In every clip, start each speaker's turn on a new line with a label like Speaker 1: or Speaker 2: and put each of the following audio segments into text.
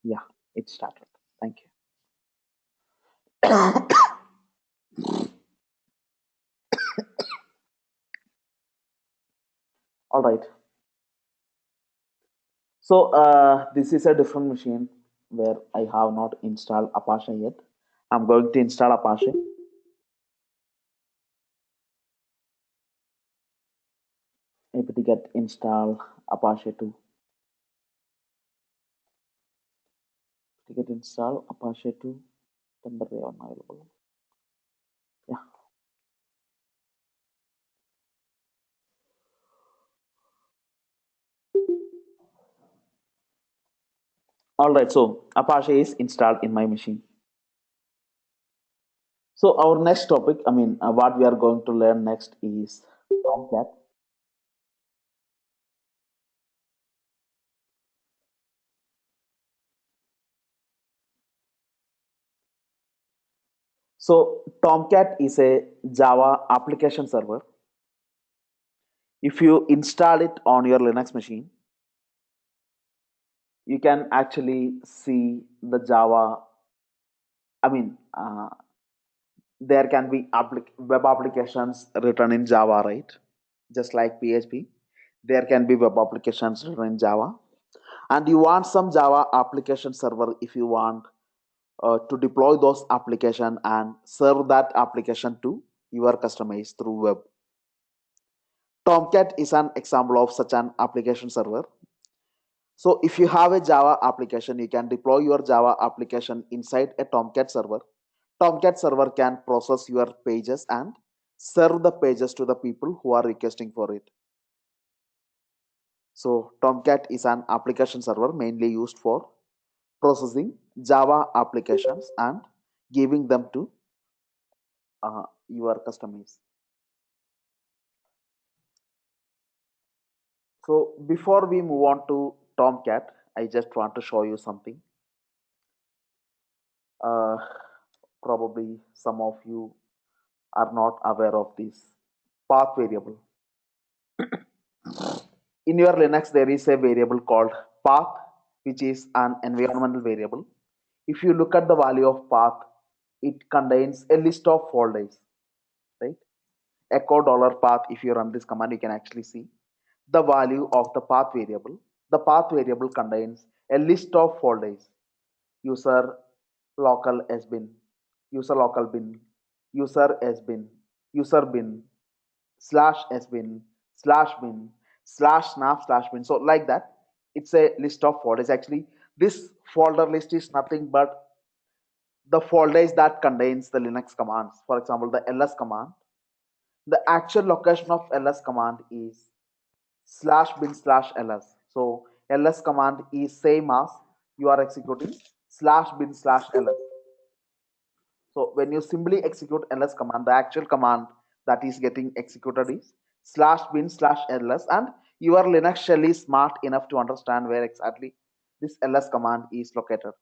Speaker 1: Yeah, it started. Thank you. All right. So this is a different machine where I have not installed Apache yet. I'm going to install Apache. apt-get install Apache 2. apt-get install Apache 2 temporary unavailable. Yeah. All right. So Apache is installed in my machine. So our next topic, what we are going to learn next is Tomcat. So Tomcat is a Java application server. If you install it on your Linux machine, you can actually see the Java. I mean, there can be web applications written in Java, right? Just like PHP, there can be web applications written in Java. And you want some Java application server if you want to deploy those application and serve that application to your customers through web. Tomcat is an example of such an application server. So if you have a Java application, you can deploy your Java application inside a Tomcat server. Tomcat server can process your pages and serve the pages to the people who are requesting for it. So Tomcat is an application server mainly used for processing Java applications and giving them to your customers. So before we move on to Tomcat, I just want to show you something. Uh, Probably some of you are not aware of this path variable. In your Linux, there is a variable called path, which is an environmental variable. If you look at the value of path, it contains a list of folders, right? Echo dollar $path. If you run this command, you can actually see the value of the path variable. The path variable contains a list of folders: user local sbin, user local bin, user sbin, user bin, slash sbin, slash bin, slash snap slash bin. So like that, it's a list of folders. Actually, this folder list is nothing but the folders that contains the Linux commands. For example, the ls command. The actual location of ls command is slash bin slash ls. So ls command is same as you are executing slash bin slash ls. So when you simply execute ls command, the actual command that is getting executed is slash bin slash ls, and your Linux shell is smart enough to understand where exactly this ls command is located.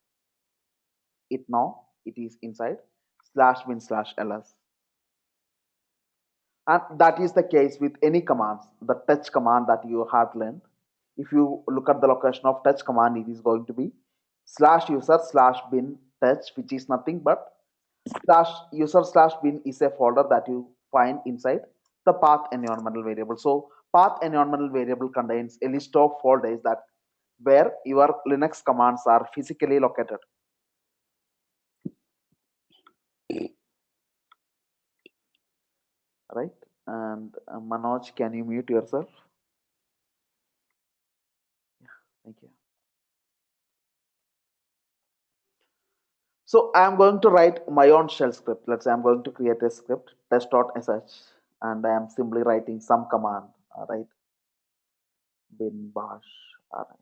Speaker 1: It now it is inside slash bin slash ls. And that is the case with any commands. The touch command that you have learned, if you look at the location of touch command, it is going to be slash user slash bin touch, which is nothing but slash user slash bin is a folder that you find inside the path environmental variable. So path environmental variable contains a list of folders that where your Linux commands are physically located. Right? And Manoj, can you mute yourself? Thank you. So I'm going to write my own shell script. Let's say I'm going to create a script, test.sh, and I am simply writing some command. All right, bin bash. All right.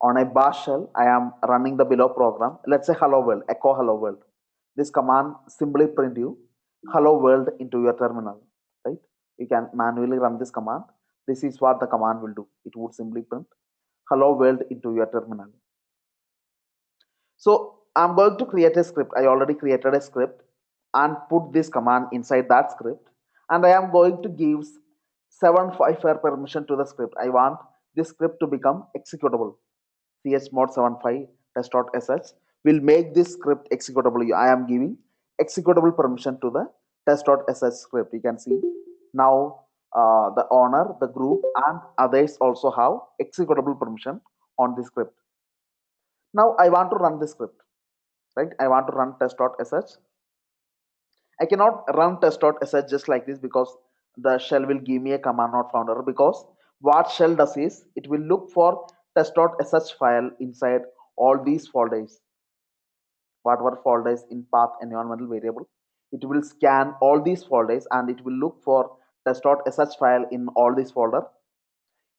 Speaker 1: On a bash shell, I am running the below program. Let's say hello world, echo hello world. This command simply print you hello world into your terminal. Right? You can manually run this command. This is what the command will do. It would simply print hello world into your terminal. So I'm going to create a script. I already created a script and put this command inside that script. And I am going to give 755 permission to the script. I want this script to become executable. chmod 75 test.sh will make this script executable. I am giving executable permission to the test.sh script. You can see now the owner, the group, and others also have executable permission on the script. Now I want to run the script, right? I want to run test.sh. I cannot run test.sh just like this because the shell will give me a command not found error, because what shell does is it will look for test.sh file inside all these folders, whatever folders in path environmental variable. It will scan all these folders and it will look for test.sh file in all these folder.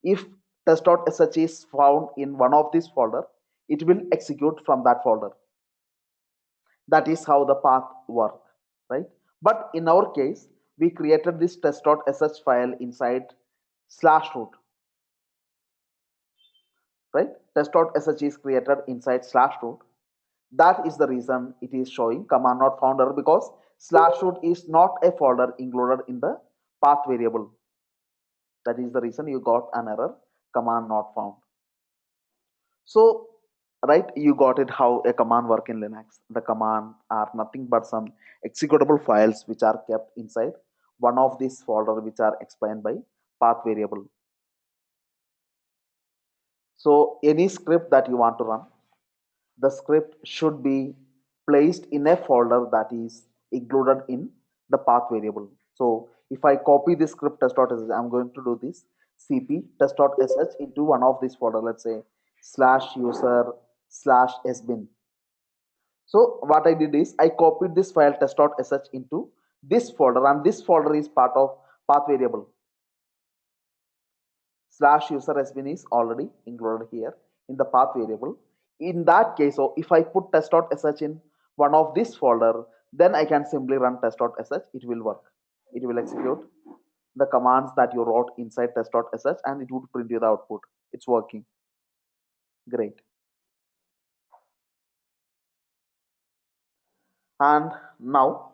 Speaker 1: If test.sh is found in one of these folder, it will execute from that folder. That is how the path work, right? But in our case, we created this test.sh file inside slash root, right? Test.sh is created inside slash root. That is the reason it is showing command not found error, because slash root is not a folder included in the path variable. That is the reason you got an error, command not found. So, right, you got it how a command work in Linux. The command are nothing but some executable files which are kept inside one of these folder which are explained by path variable. So any script that you want to run, the script should be placed in a folder that is included in the path variable. So if I copy this script test.sh, I'm going to do this cp test.sh into one of these folder, let's say slash user slash sbin. So what I did is I copied this file test.sh into this folder, and this folder is part of path variable. Slash user sbin is already included here in the path variable. In that case, so if I put test.sh in one of this folder, then I can simply run test.sh. It will work. It will execute the commands that you wrote inside test.sh and it would print you the output. It's working. Great. And now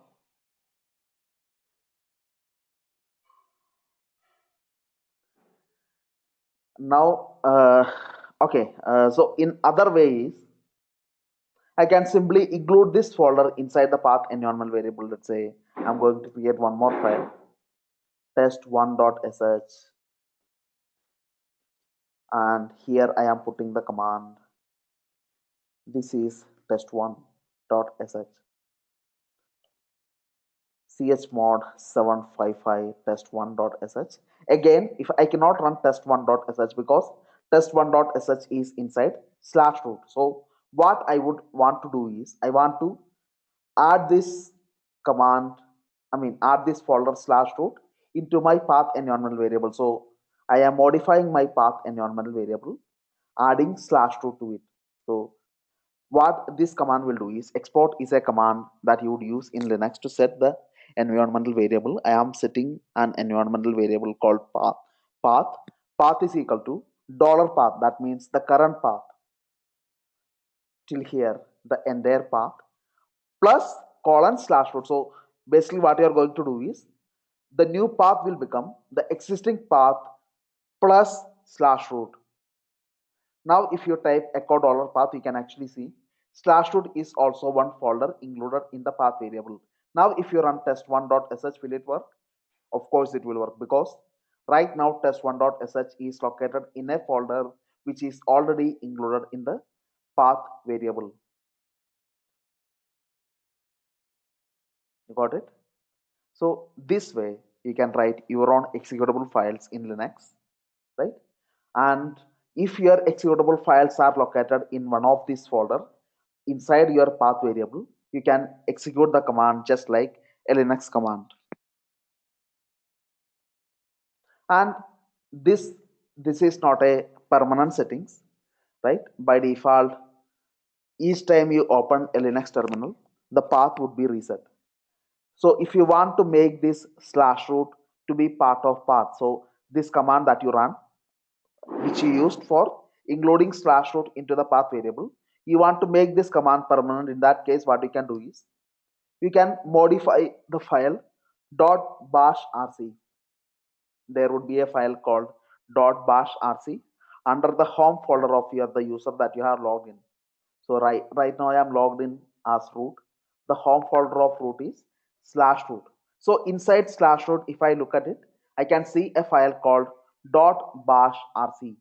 Speaker 1: okay, so in other ways, I can simply include this folder inside the path environment variable. Let's say I'm going to create one more file, test1.sh, and here I am putting the command. This is test1.sh, chmod 755 test1.sh. Again, if I cannot run test1.sh because test1.sh is inside slash root. So what I would want to do is I want to add this command, add this folder slash root into my path environmental variable. So I am modifying my path environmental variable, adding slash root to it. So what this command will do is export is a command that you would use in Linux to set the environmental variable. I am setting an environmental variable called path. Path is equal to $path. That means the current path till here, the entire path, plus colon slash root. So basically what you are going to do is the new path will become the existing path plus slash root. Now if you type echo $path, you can actually see slash root is also one folder included in the path variable. Now if you run test1.sh, will it work? Of course it will work, because right now test1.sh is located in a folder which is already included in the path variable. You got it? So this way you can write your own executable files in Linux, right? And if your executable files are located in one of these folder inside your path variable, you can execute the command just like a Linux command. And this is not a permanent settings, right? By default, each time you open a Linux terminal, the path would be reset. So if you want to make this slash root to be part of path, so this command that you run, which you used for including slash root into the path variable, you want to make this command permanent. In that case, what you can do is you can modify the file .bash rc. There would be a file called .bash rc under the home folder of the user that you have logged in. So right now I am logged in as root. The home folder of root is slash root. So inside slash root, if I look at it, I can see a file called dot bash rc.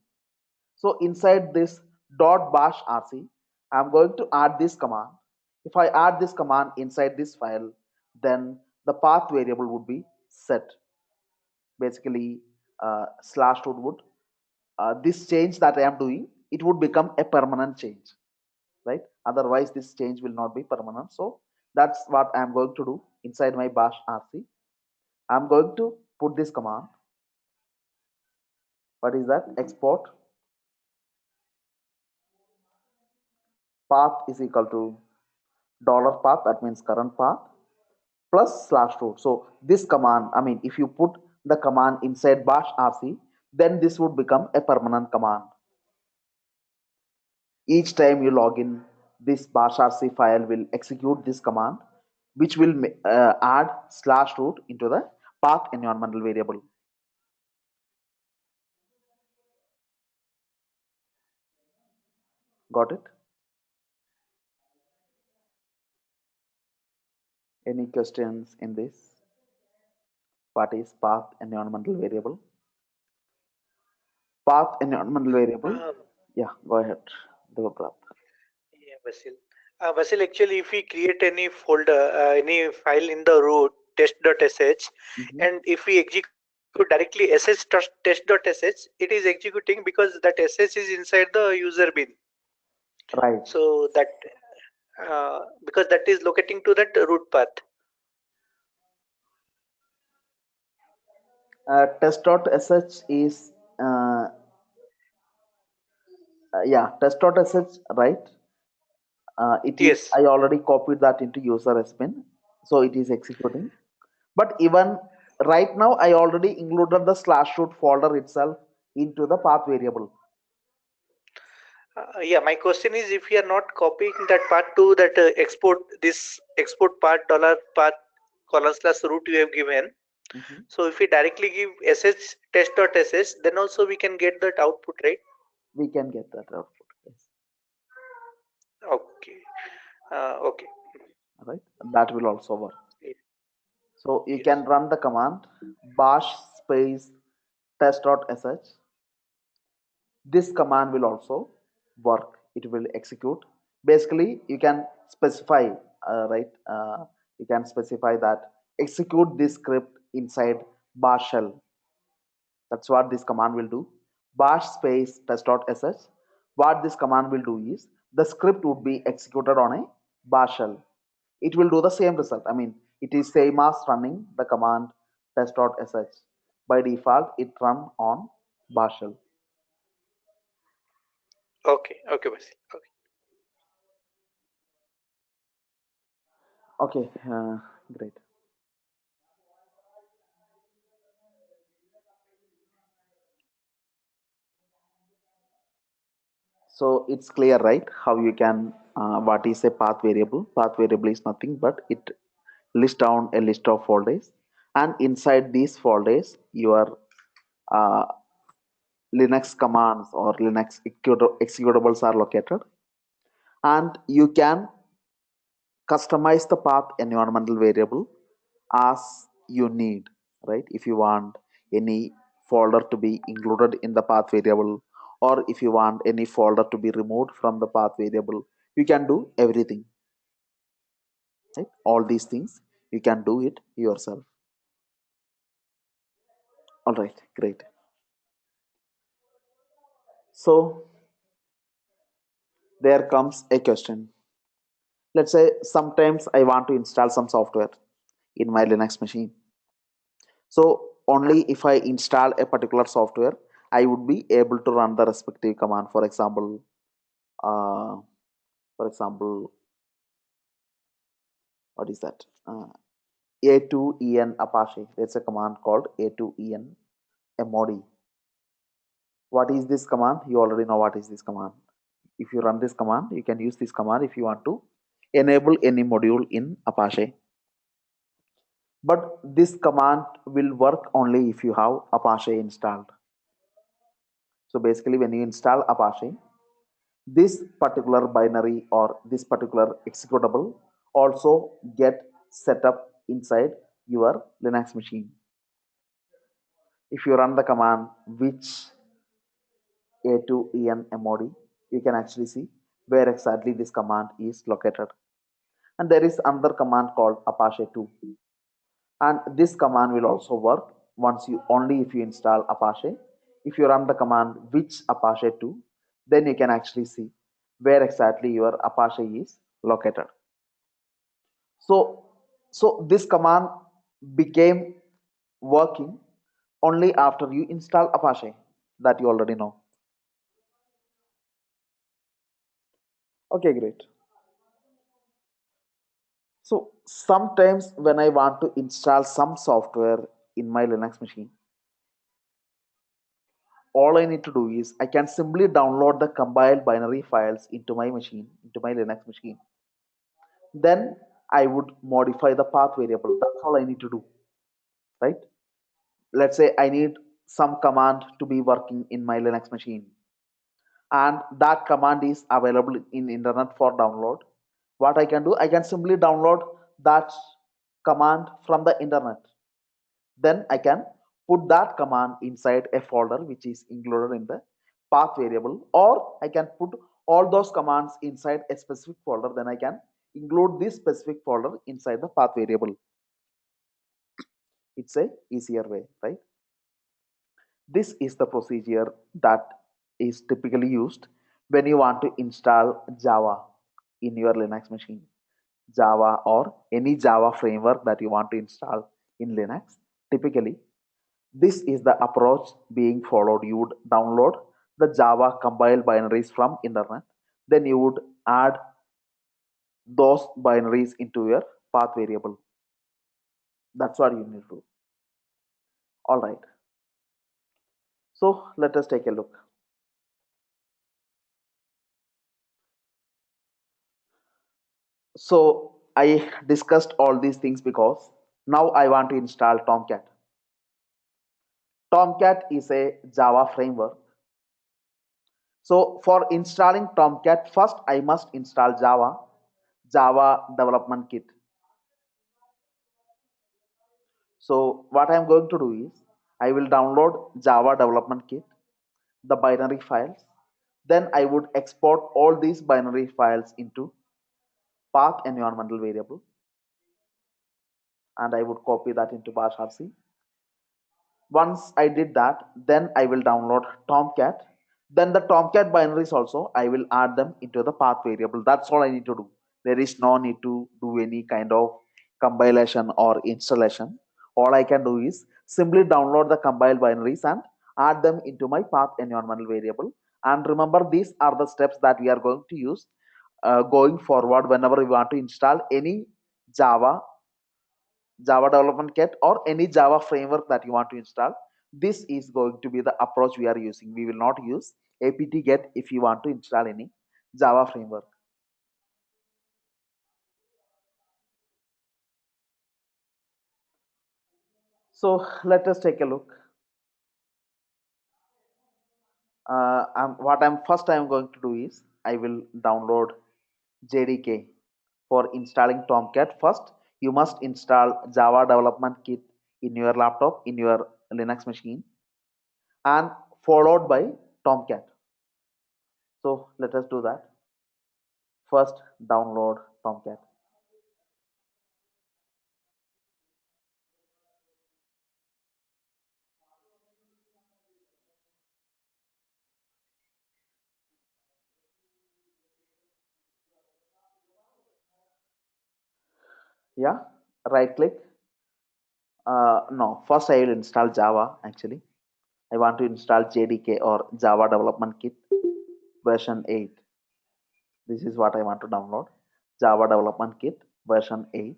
Speaker 1: So inside this dot bash rc, I'm going to add this command. If I add this command inside this file, then the path variable would be set. Basically, slash root would this change that I am doing, it would become a permanent change, right? Otherwise, this change will not be permanent. So that's what I'm going to do inside my bash rc. I'm going to put this command. What is that? Export path is equal to dollar path, that means current path, plus slash root. So this command, I mean, if you put the command inside bash rc, then this would become a permanent command. Each time you log in, this bash rc file will execute this command, which will add slash root into the path environmental variable. Got it? Any questions in this? What is path environmental variable? Path environmental variable. Yeah, go ahead, Devabrat.
Speaker 2: Yeah, Basil. Basil, actually, if we create any folder, any file in the root test.sh, and if we execute directly test.sh, it is executing because that sh is inside the user bin.
Speaker 1: Right.
Speaker 2: So that because that is locating to that root path.
Speaker 1: Test.sh is yeah, test.sh, right? It is.
Speaker 2: Yes.
Speaker 1: I already copied that into user bin, so it is executing. But even right now, I already included the slash root folder itself into the path variable.
Speaker 2: Yeah, my question is if we are not copying that path to that export path dollar path colon slash root you have given. So if we directly give sh test.sh, then also we can get that output, right?
Speaker 1: We can get that output. Yes.
Speaker 2: Okay. Okay.
Speaker 1: Right. That will also work.
Speaker 2: Yes.
Speaker 1: So you can run the command bash space test.sh. This command will also work. It will execute. Basically, you can specify, right? You can specify that execute this script inside bash shell. That's what this command will do. Bash space test.sh. What this command will do is the script would be executed on a bash shell. It will do the same result. I mean, it is same as running the command test.sh. By default, it run on bash shell.
Speaker 2: Okay. Okay, Basil. Okay.
Speaker 1: Okay, great. So it's clear, right? How you can, what is a path variable? Path variable is nothing but it lists down a list of folders, and inside these folders, your uh, Linux commands or Linux executables are located, and you can customize the path environmental variable as you need, right? If you want any folder to be included in the path variable, or if you want any folder to be removed from the path variable, you can do everything, right? All these things you can do it yourself. All right, great. So there comes a question. Let's say sometimes I want to install some software in my Linux machine. So only if I install a particular software, I would be able to run the respective command. Uh, for example, what is that? A2en Apache. There's a command called A2en mod. What is this command? You already know what is this command. If you run this command, you can use this command if you want to enable any module in Apache. But this command will work only if you have Apache installed. So basically, when you install Apache, this particular binary or this particular executable also get set up inside your Linux machine. If you run the command which a2enmod, you can actually see where exactly this command is located. And there is another command called Apache 2. And this command will also work only if you install Apache. If you run the command which Apache 2, then you can actually see where exactly your Apache is located. So this command became working only after you install Apache, that you already know. Okay, great. So sometimes when I want to install some software in my Linux machine, all I need to do is I can simply download the compiled binary files into my machine, into my Linux machine. Then I would modify the path variable. That's all I need to do, right? Let's say I need some command to be working in my Linux machine, and that command is available in internet for download. What I can do, I can simply download that command from the internet. Then I can put that command inside a folder which is included in the path variable, or I can put all those commands inside a specific folder. Then I can include this specific folder inside the path variable. It's a easier way, right? This is the procedure that is typically used when you want to install Java in your Linux machine. Java or any Java framework that you want to install in Linux. Typically, this is the approach being followed. You would download the Java compiled binaries from internet. Then you would add those binaries into your path variable. That's what you need to do. All right. So let us take a look. So I discussed all these things because now I want to install Tomcat. Tomcat is a Java framework. So for installing Tomcat, first I must install Java Development Kit. So what I'm going to do is I will download Java Development Kit, the binary files. Then I would export all these binary files into path environmental variable, and I would copy that into bash rc. Once I did that, then I will download Tomcat. Then the Tomcat binaries also, I will add them into the path variable. That's all I need to do. There is no need to do any kind of compilation or installation. All I can do is simply download the compiled binaries and add them into my path environmental variable. And remember, these are the steps that we are going to use going forward whenever we want to install any Java development kit or any Java framework that you want to install. This is going to be the approach we are using. We will not use apt-get if you want to install any Java framework. So let us take a look. What I'm going to do is I will download JDK for installing Tomcat. First, you must install Java Development Kit in your laptop, in your Linux machine, and followed by Tomcat. So let us do that. First, download Tomcat. Yeah, right click. No, first I will install Java. Actually, I want to install JDK or Java Development Kit version 8. This is what I want to download. Java Development Kit version 8.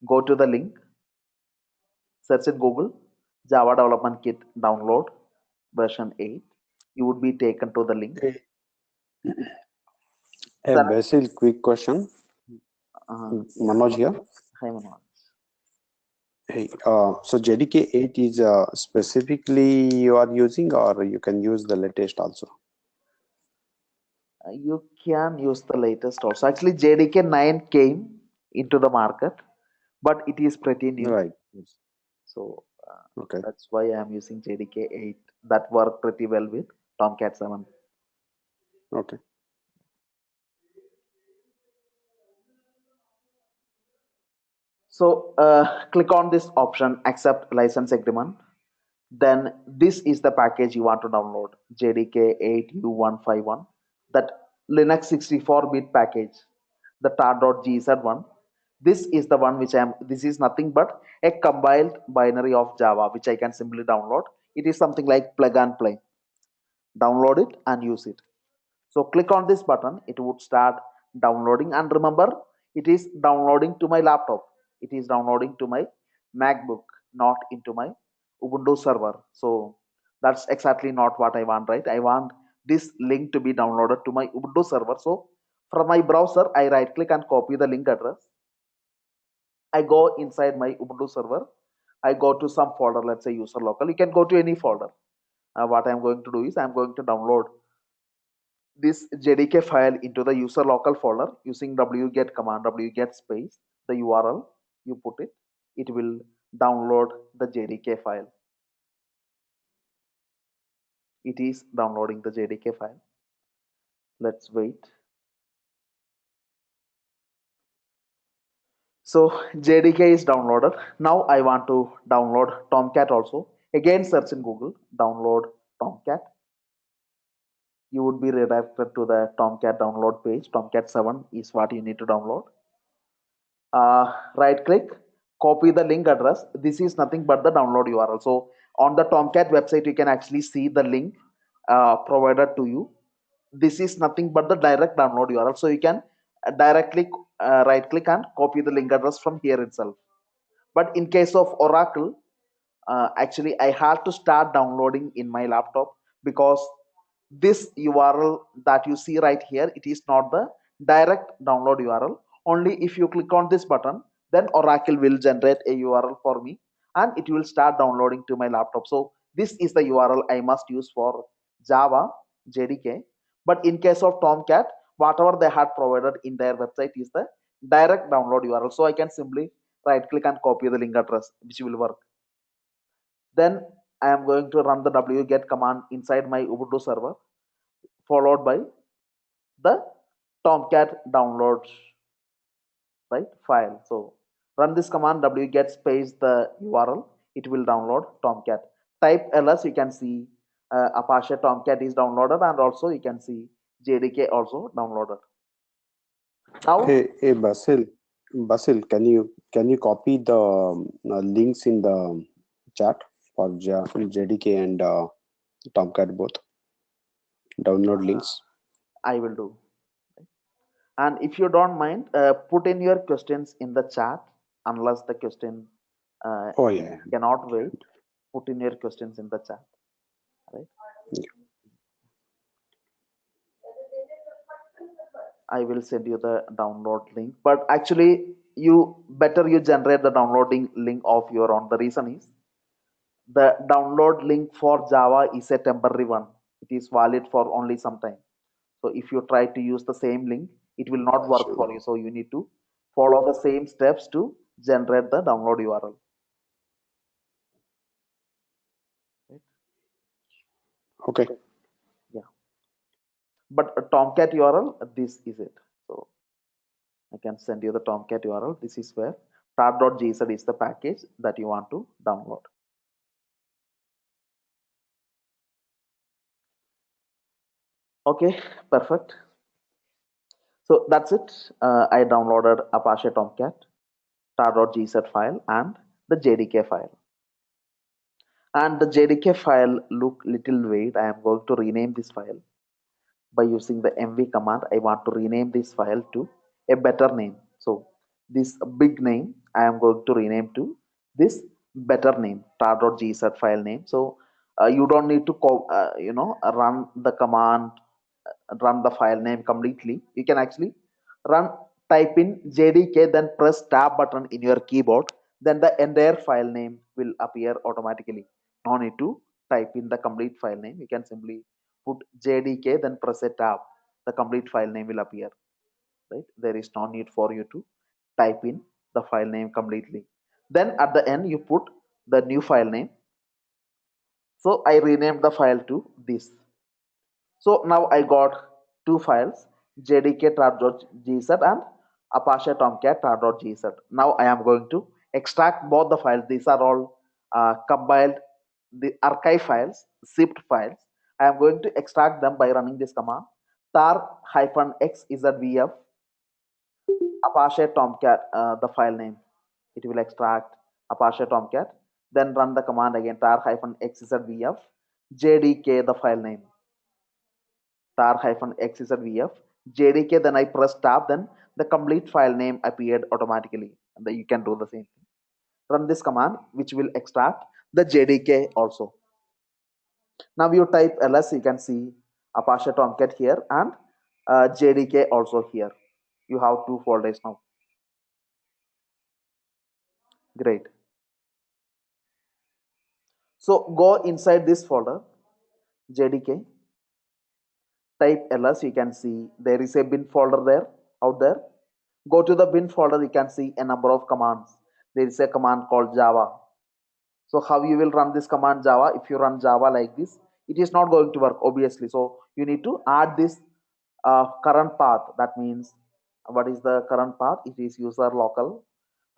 Speaker 1: Go to the link, search in Google, Java Development Kit download version 8. You would be taken to the link.
Speaker 3: Basil, quick question. Manoj here.
Speaker 1: Hi, Manoj.
Speaker 3: Hey, so JDK 8 is specifically you are using, or you can use the latest also?
Speaker 1: You can use the latest also. Actually, JDK 9 came into the market, but it is pretty new.
Speaker 3: Right. Yes.
Speaker 1: So
Speaker 3: Okay.
Speaker 1: that's why I am using JDK 8. That worked pretty well with Tomcat 7.
Speaker 3: Okay.
Speaker 1: So click on this option, accept license agreement. Then this is the package you want to download, JDK 8U151, that Linux 64-bit package, the tar.gz one. This is the one which this is nothing but a compiled binary of Java, which I can simply download. It is something like plug and play. Download it and use it. So click on this button, it would start downloading, and remember, it is downloading to my laptop. It is downloading to my MacBook, not into my Ubuntu server. So that's exactly not what I want, right? I want this link to be downloaded to my Ubuntu server. So from my browser, I right click and copy the link address. I go inside my Ubuntu server. I go to some folder, let's say user local. You can go to any folder. What I'm going to do is I'm going to download this JDK file into the user local folder using wget command, wget space the URL you put it will download the JDK file. It is downloading the JDK file. Let's wait. So JDK is downloaded. Now I want to download Tomcat also. Again, search in Google, download Tomcat. You would be redirected to the Tomcat download page. Tomcat 7 is what you need to download. Right click, copy the link address. This is nothing but the download URL. So on the Tomcat website, you can actually see the link provided to you. This is nothing but the direct download URL. So you can directly right click and copy the link address from here itself. But in case of Oracle, actually I had to start downloading in my laptop, because this URL that you see right here, it is not the direct download URL. Only if you click on this button, then Oracle will generate a URL for me and it will start downloading to my laptop. So this is the URL I must use for Java JDK. But in case of Tomcat, whatever they had provided in their website is the direct download URL. So I can simply right click and copy the link address, which will work. Then I am going to run the wget command inside my Ubuntu server, followed by the Tomcat downloads, right, file. So run this command, wget space the URL, it will download Tomcat. Type ls, you can see Apache Tomcat is downloaded, and also you can see JDK also downloaded. Now,
Speaker 3: Hey, Basil, can you copy the links in the chat for JDK and Tomcat both? Download links.
Speaker 1: I will do. And if you don't mind, put in your questions in the chat, unless the question
Speaker 3: Oh yeah.
Speaker 1: cannot wait. Put in your questions in the chat, right?
Speaker 3: Yeah.
Speaker 1: I will send you the download link. But actually, you generate the downloading link of your own. The reason is the download link for Java is a temporary one. It is valid for only some time. So if you try to use the same link, it will not work for you. So you need to follow the same steps to generate the download URL. Right?
Speaker 3: Okay.
Speaker 1: Yeah. But a Tomcat URL, this is it. So I can send you the Tomcat URL. This is where tar.gz is the package that you want to download. Okay, perfect. So that's it. I downloaded Apache Tomcat, tar.gz file, and the JDK file. And the JDK file look little weird. I am going to rename this file by using the mv command. I want to rename this file to a better name. So this big name I am going to rename to this better name, tar.gz file name. So you don't need to run the command, run the file name completely. You can actually type in JDK, then press tab button in your keyboard, then the entire file name will appear automatically. No need to type in the complete file name. You can simply put JDK, then press a tab. the complete file name will appear, right? There is no need for you to type in the file name completely. Then at the end, you put the new file name. So I renamed the file to this. So now I got two files, jdk.gz and Apache Tomcat.gz. Now I am going to extract both the files. These are all compiled, the archive files, zipped files. I am going to extract them by running this command tar-xzvf Apache Tomcat, the file name. It will extract Apache Tomcat. Then run the command again tar-xzvf jdk, the file name. tar-xzvf jdk. Then I press tab. Then the complete file name appeared automatically. And then you can do the same thing. Run this command, which will extract the jdk also. Now you type ls, you can see Apache Tomcat here and jdk also here. You have two folders now. Great. So go inside this folder, jdk, type ls, you can see there is a bin folder there, out there. Go to the bin folder, you can see a number of commands. There is a command called Java. So how you will run this command Java? If you run Java like this, it is not going to work, obviously. So you need to add this current path. That means, what is the current path? It is user local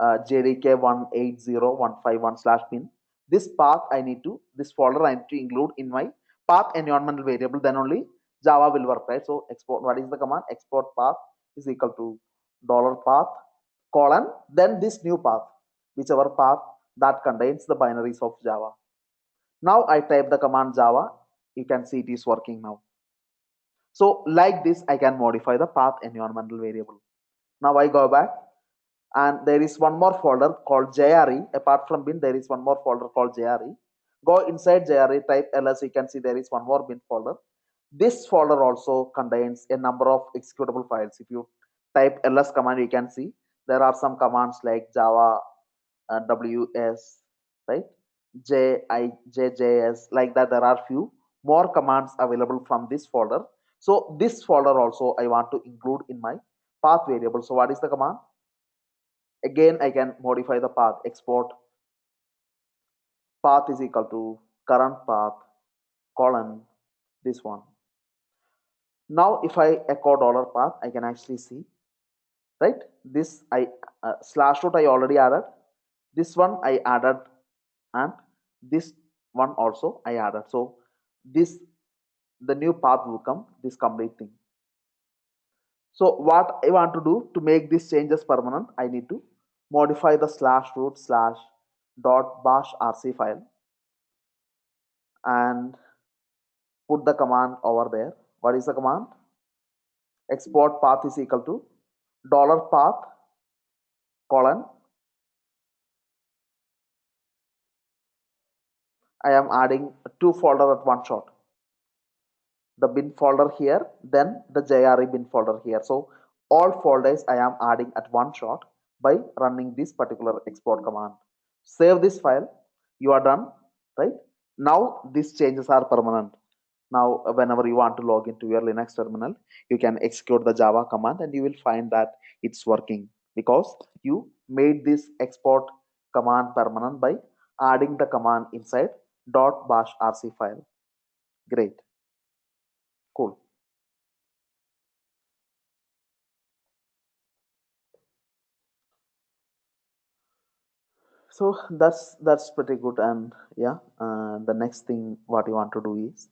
Speaker 1: jdk 180151/bin. This path I need to, this folder I need to include in my path environmental variable. Then only Java will work, right? So export, what is the command? Export path is equal to $path colon, then this new path, whichever path that contains the binaries of Java. Now I type the command Java. You can see it is working now. So like this, I can modify the path environmental variable. Now I go back, and there is one more folder called JRE. Apart from bin, there is one more folder called JRE. Go inside JRE, type ls. You can see there is one more bin folder. This folder also contains a number of executable files. If you type ls command, you can see there are some commands like Java ws, right? JS, like that. There are few more commands available from this folder. So this folder also I want to include in my path variable. So what is the command? Again, I can modify the path. Export path is equal to current path colon this one. Now if I echo $path, I can actually see, right? This I slash root I already added. This one I added, and this one also I added. So this, the new path will come, this complete thing. So what I want to do to make these changes permanent, I need to modify the slash root slash dot bash rc file and put the command over there. What is the command? Export path is equal to $path colon. I am adding two folders at one shot. The bin folder here, then the JRE bin folder here. So all folders I am adding at one shot by running this particular export command. Save this file. You are done, right? Now these changes are permanent. Now whenever you want to log into your Linux terminal, you can execute the Java command and you will find that it's working because you made this export command permanent by adding the command inside .bash rc file. Great. Cool. So that's pretty good. And yeah, the next thing what you want to do is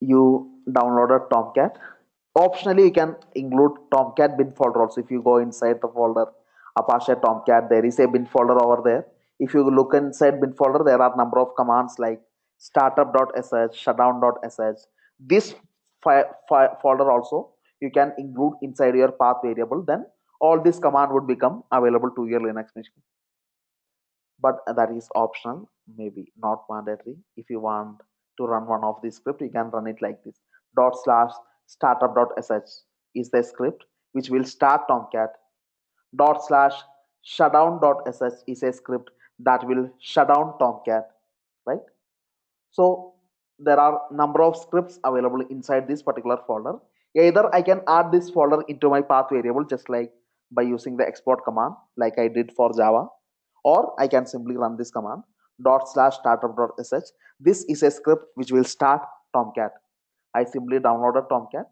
Speaker 1: you downloaded Tomcat. Optionally, you can include Tomcat bin folder also. If you go inside the folder Apache Tomcat, there is a bin folder over there. If you look inside bin folder, there are number of commands like startup.sh, shutdown.sh. This folder also you can include inside your path variable. Then all this command would become available to your Linux machine. But that is optional, maybe not mandatory. If you want to run one of these script, you can run it like this. /startup.sh is the script which will start Tomcat. /shutdown.sh is a script that will shut down Tomcat, right? So there are number of scripts available inside this particular folder. Either I can add this folder into my path variable just like by using the export command like I did for Java, or I can simply run this command /startup.sh. This is a script which will start Tomcat. I simply downloaded Tomcat.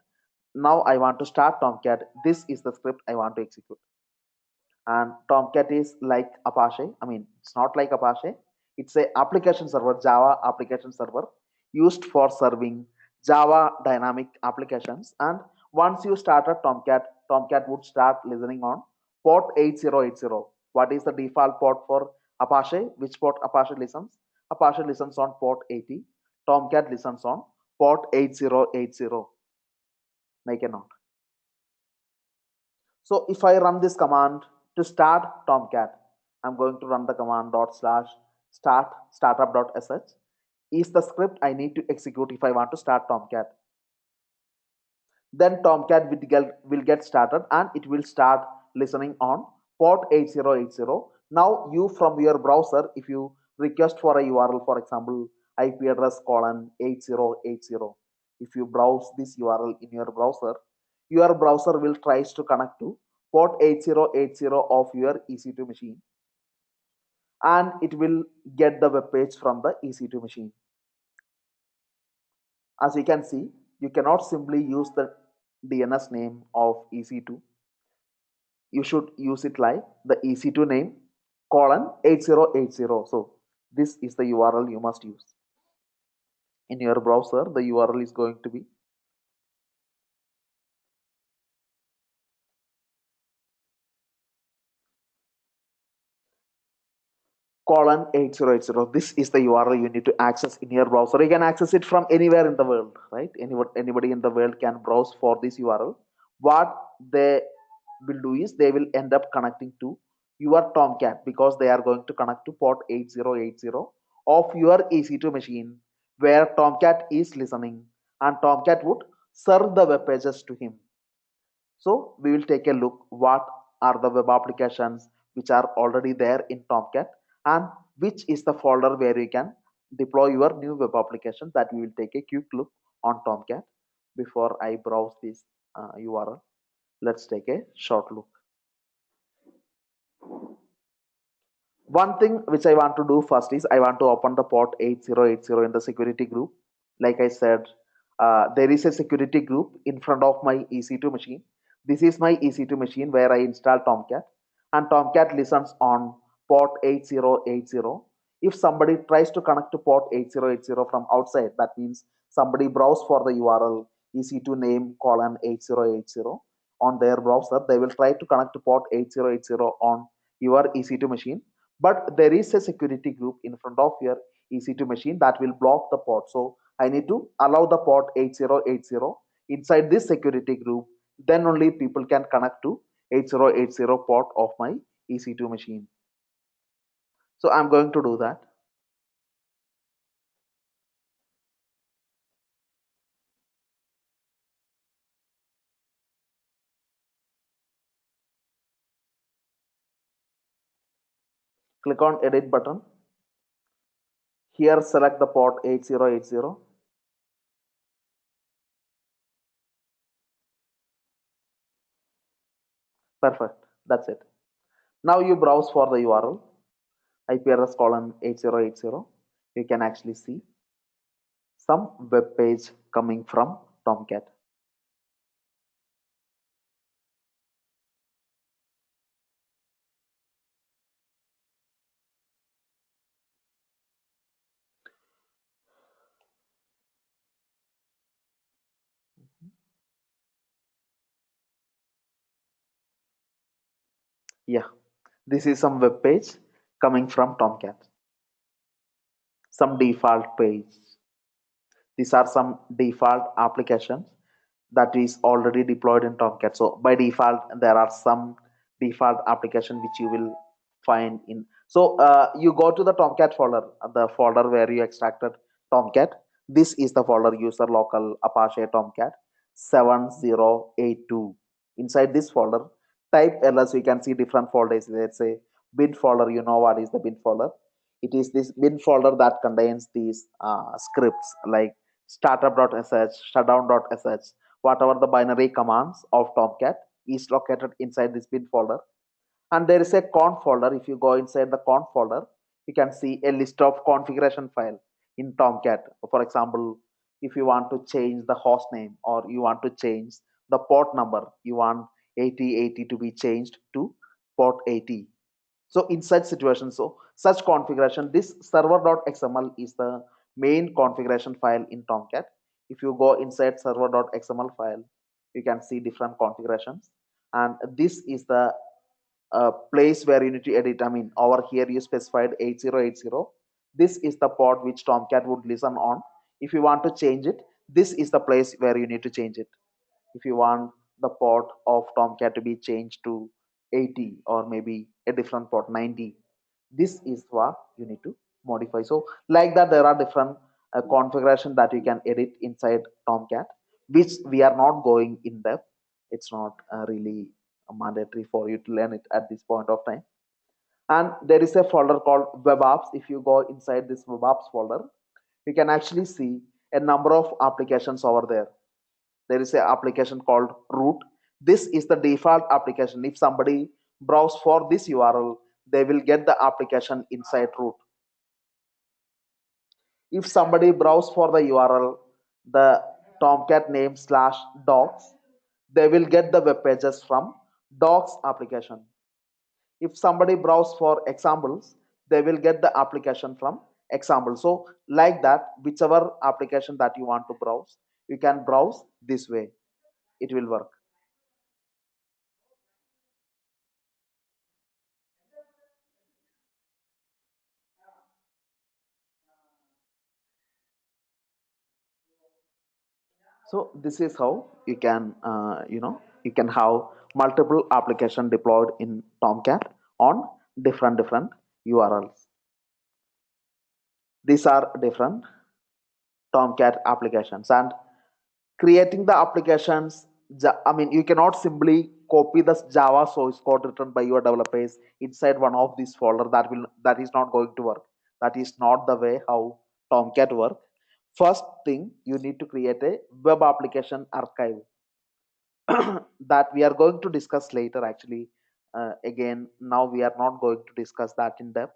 Speaker 1: Now I want to start Tomcat. This is the script I want to execute. And Tomcat is like Apache. I mean, it's not like Apache. It's a application server, Java application server used for serving Java dynamic applications. And once you started Tomcat, Tomcat would start listening on port 8080. What is the default port for Apache? Which port Apache listens? Apache listens on port 80. Tomcat listens on port 8080. Make a note. So if I run this command to start Tomcat, I'm going to run the command /start startup.sh is the script I need to execute if I want to start Tomcat. Then Tomcat will get started and it will start listening on port 8080. Now you from your browser, if you request for a URL, for example, IP address :8080, if you browse this URL in your browser will tries to connect to port 8080 of your EC2 machine, and it will get the web page from the EC2 machine. As you can see, you cannot simply use the DNS name of EC2. You should use it like the EC2 name :8080. So this is the URL you must use. In your browser, the URL is going to be :8080. This is the URL you need to access in your browser. You can access it from anywhere in the world, right? Anybody in the world can browse for this URL. What they will do is they will end up connecting to your Tomcat because they are going to connect to port 8080 of your EC2 machine where Tomcat is listening, and Tomcat would serve the web pages to him. So we will take a look what are the web applications which are already there in Tomcat and which is the folder where you can deploy your new web application. That we will take a quick look on Tomcat. Before I browse this URL, let's take a short look. One thing which I want to do first is I want to open the port 8080 in the security group. Like I said, there is a security group in front of my EC2 machine. This is my EC2 machine where I install Tomcat, and Tomcat listens on port 8080. If somebody tries to connect to port 8080 from outside, that means somebody browse for the URL EC2 name :8080 on their browser, they will try to connect to port 8080 on your EC2 machine, but there is a security group in front of your EC2 machine that will block the port. So I need to allow the port 8080 inside this security group. Then only people can connect to 8080 port of my EC2 machine. So I'm going to do that. Click on edit button. Here select the port 8080. Perfect. That's it. Now you browse for the URL IP address :8080. You can actually see some web page coming from Tomcat. Yeah, this is some web page coming from Tomcat. Some default page. These are some default applications that is already deployed in Tomcat. So by default, there are some default application which you will find in. So you go to the Tomcat folder, the folder where you extracted Tomcat. This is the folder user local Apache Tomcat 7082. Inside this folder, type ls. You can see different folders. Let's say bin folder. You know what is the bin folder? It is this bin folder that contains these scripts like startup.sh, shutdown.sh, whatever the binary commands of Tomcat is located inside this bin folder. And there is a conf folder. If you go inside the conf folder, you can see a list of configuration file in Tomcat. For example, if you want to change the host name or you want to change the port number, you want 8080 to be changed to port 80. So in such situations, so such configuration, this server.xml is the main configuration file in Tomcat. If you go inside server.xml file, you can see different configurations. And this is the place where you need to edit. I mean, over here you specified 8080. This is the port which Tomcat would listen on. If you want to change it, this is the place where you need to change it. If you want the port of Tomcat to be changed to 80 or maybe a different port 90, this is what you need to modify. So like that, there are different configuration that you can edit inside Tomcat, which we are not going in depth. It's not really mandatory for you to learn it at this point of time. And there is a folder called web apps. If you go inside this web apps folder, you can actually see a number of applications over there. There is an application called root. This is the default application. If somebody browse for this URL, they will get the application inside root. If somebody browse for the URL, the Tomcat name / docs, they will get the web pages from docs application. If somebody browse for examples, they will get the application from example. So like that, whichever application that you want to browse, you can browse this way. It will work. So this is how you can, you can have multiple application deployed in Tomcat on different URLs. These are different Tomcat applications, and creating the applications. I mean, you cannot simply copy the Java source code written by your developers inside one of these folder. That is not going to work. That is not the way how Tomcat works. First thing, you need to create a web application archive that we are going to discuss later. Actually, again, now we are not going to discuss that in depth.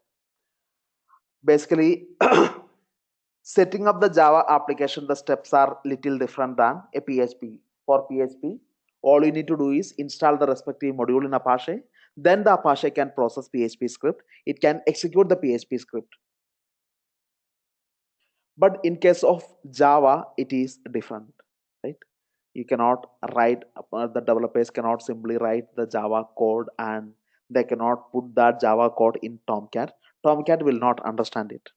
Speaker 1: Basically, setting up the Java application, the steps are little different than a PHP. For PHP, all you need to do is install the respective module in Apache. Then the Apache can process PHP script. It can execute the PHP script. But in case of Java, it is different, right? You cannot write, the developers cannot simply write the Java code and they cannot put that Java code in Tomcat. Tomcat will not understand it.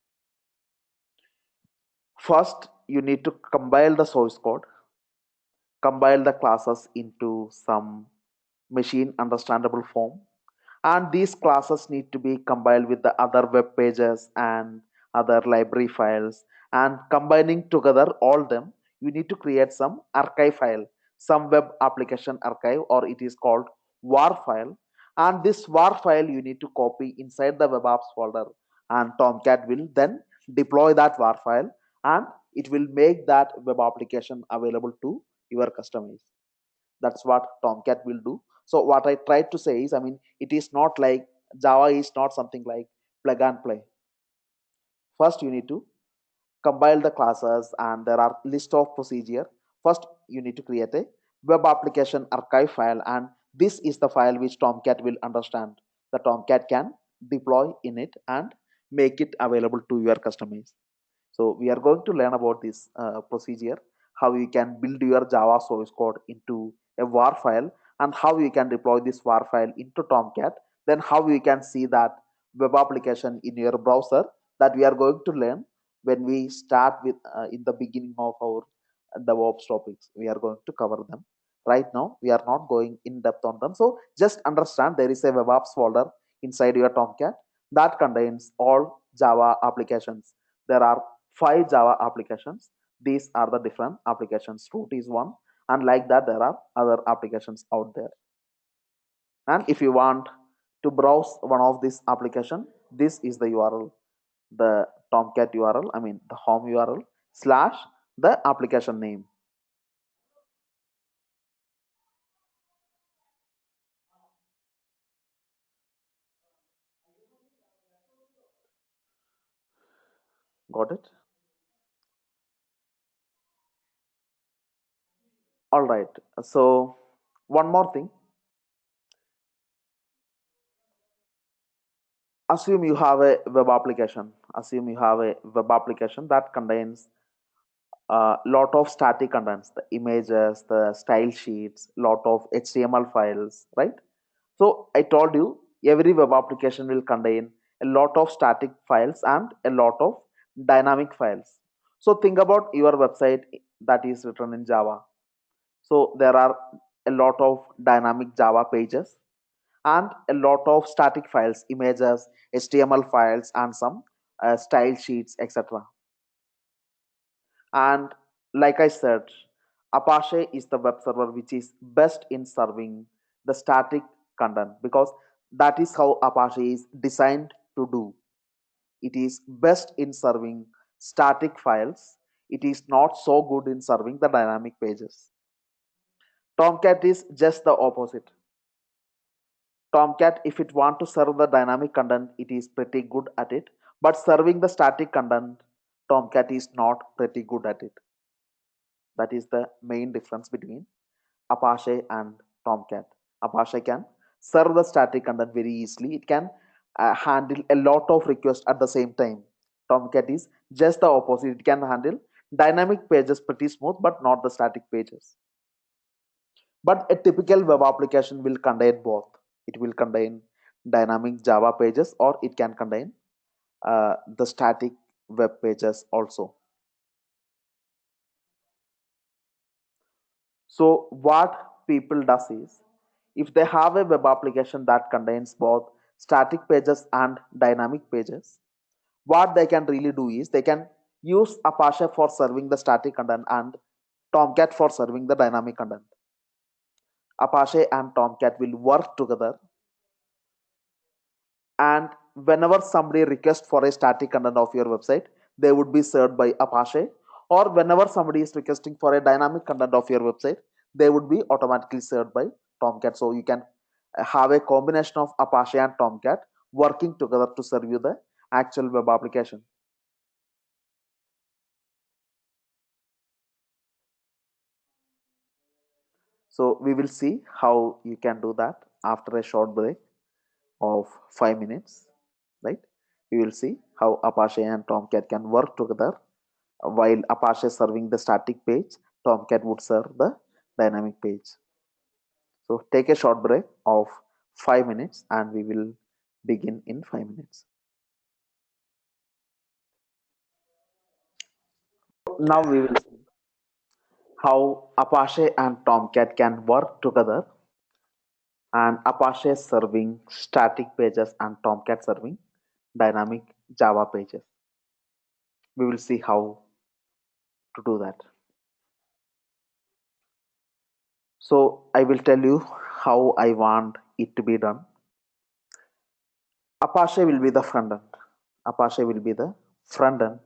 Speaker 1: First, you need to compile the source code, compile the classes into some machine understandable form, and these classes need to be compiled with the other web pages and other library files, and combining together all them, you need to create some archive file, some web application archive, or it is called war file. And this war file you need to copy inside the web apps folder, and Tomcat will then deploy that war file, and it will make that web application available to your customers. That's what Tomcat will do. So what I tried to say is, I mean, it is not like Java is not something like plug and play. First, you need to compile the classes, and there are list of procedure. First, you need to create a web application archive file, and this is the file which Tomcat will understand. The Tomcat can deploy in it and make it available to your customers. So we are going to learn about this procedure, how you can build your Java source code into a WAR file, and how you can deploy this WAR file into Tomcat. Then how you can see that web application in your browser, that we are going to learn when we start with in the beginning of our DevOps topics. We are going to cover them. Right now, we are not going in depth on them. So just understand there is a web apps folder inside your Tomcat that contains all Java applications. There are 5 Java applications. These are the different applications. Root is one, and like that, there are other applications out there. And if you want to browse one of these application, this is the URL. the Tomcat URL, I mean the home URL slash the application name. Got it? All right. So one more thing. Assume you have a web application. Assume you have a web application that contains a lot of static contents, the images, the style sheets, lot of HTML files, right? So I told you every web application will contain a lot of static files and a lot of dynamic files. So think about your website that is written in Java. So there are a lot of dynamic Java pages and a lot of static files, images, HTML files, and some style sheets, etc. And like I said, Apache is the web server which is best in serving the static content because that is how Apache is designed to do. It is best in serving static files. It is not so good in serving the dynamic pages. Tomcat is just the opposite. Tomcat, if it want to serve the dynamic content, it is pretty good at it. But serving the static content, Tomcat is not pretty good at it. That is the main difference between Apache and Tomcat. Apache can serve the static content very easily. It can handle a lot of requests at the same time. Tomcat is just the opposite. It can handle dynamic pages pretty smooth, but not the static pages. But a typical web application will contain both. It will contain dynamic Java pages or it can contain the static web pages also. So what people does is, if they have a web application that contains both static pages and dynamic pages, what they can really do is they can use Apache for serving the static content and Tomcat for serving the dynamic content. Apache and Tomcat will work together, and whenever somebody requests for a static content of your website, they would be served by Apache, or whenever somebody is requesting for a dynamic content of your website, they would be automatically served by Tomcat. So you can have a combination of Apache and Tomcat working together to serve you the actual web application. So we will see how you can do that after a short break of 5 minutes, right? We will see how Apache and Tomcat can work together. While Apache serving the static page, Tomcat would serve the dynamic page. So take a short break of 5 minutes and we will begin in 5 minutes. Now we will see how Apache and Tomcat can work together, and Apache serving static pages and Tomcat serving dynamic Java pages. We will see how to do that. So I will tell you how I want it to be done. Apache will be the front end. Apache will be the front end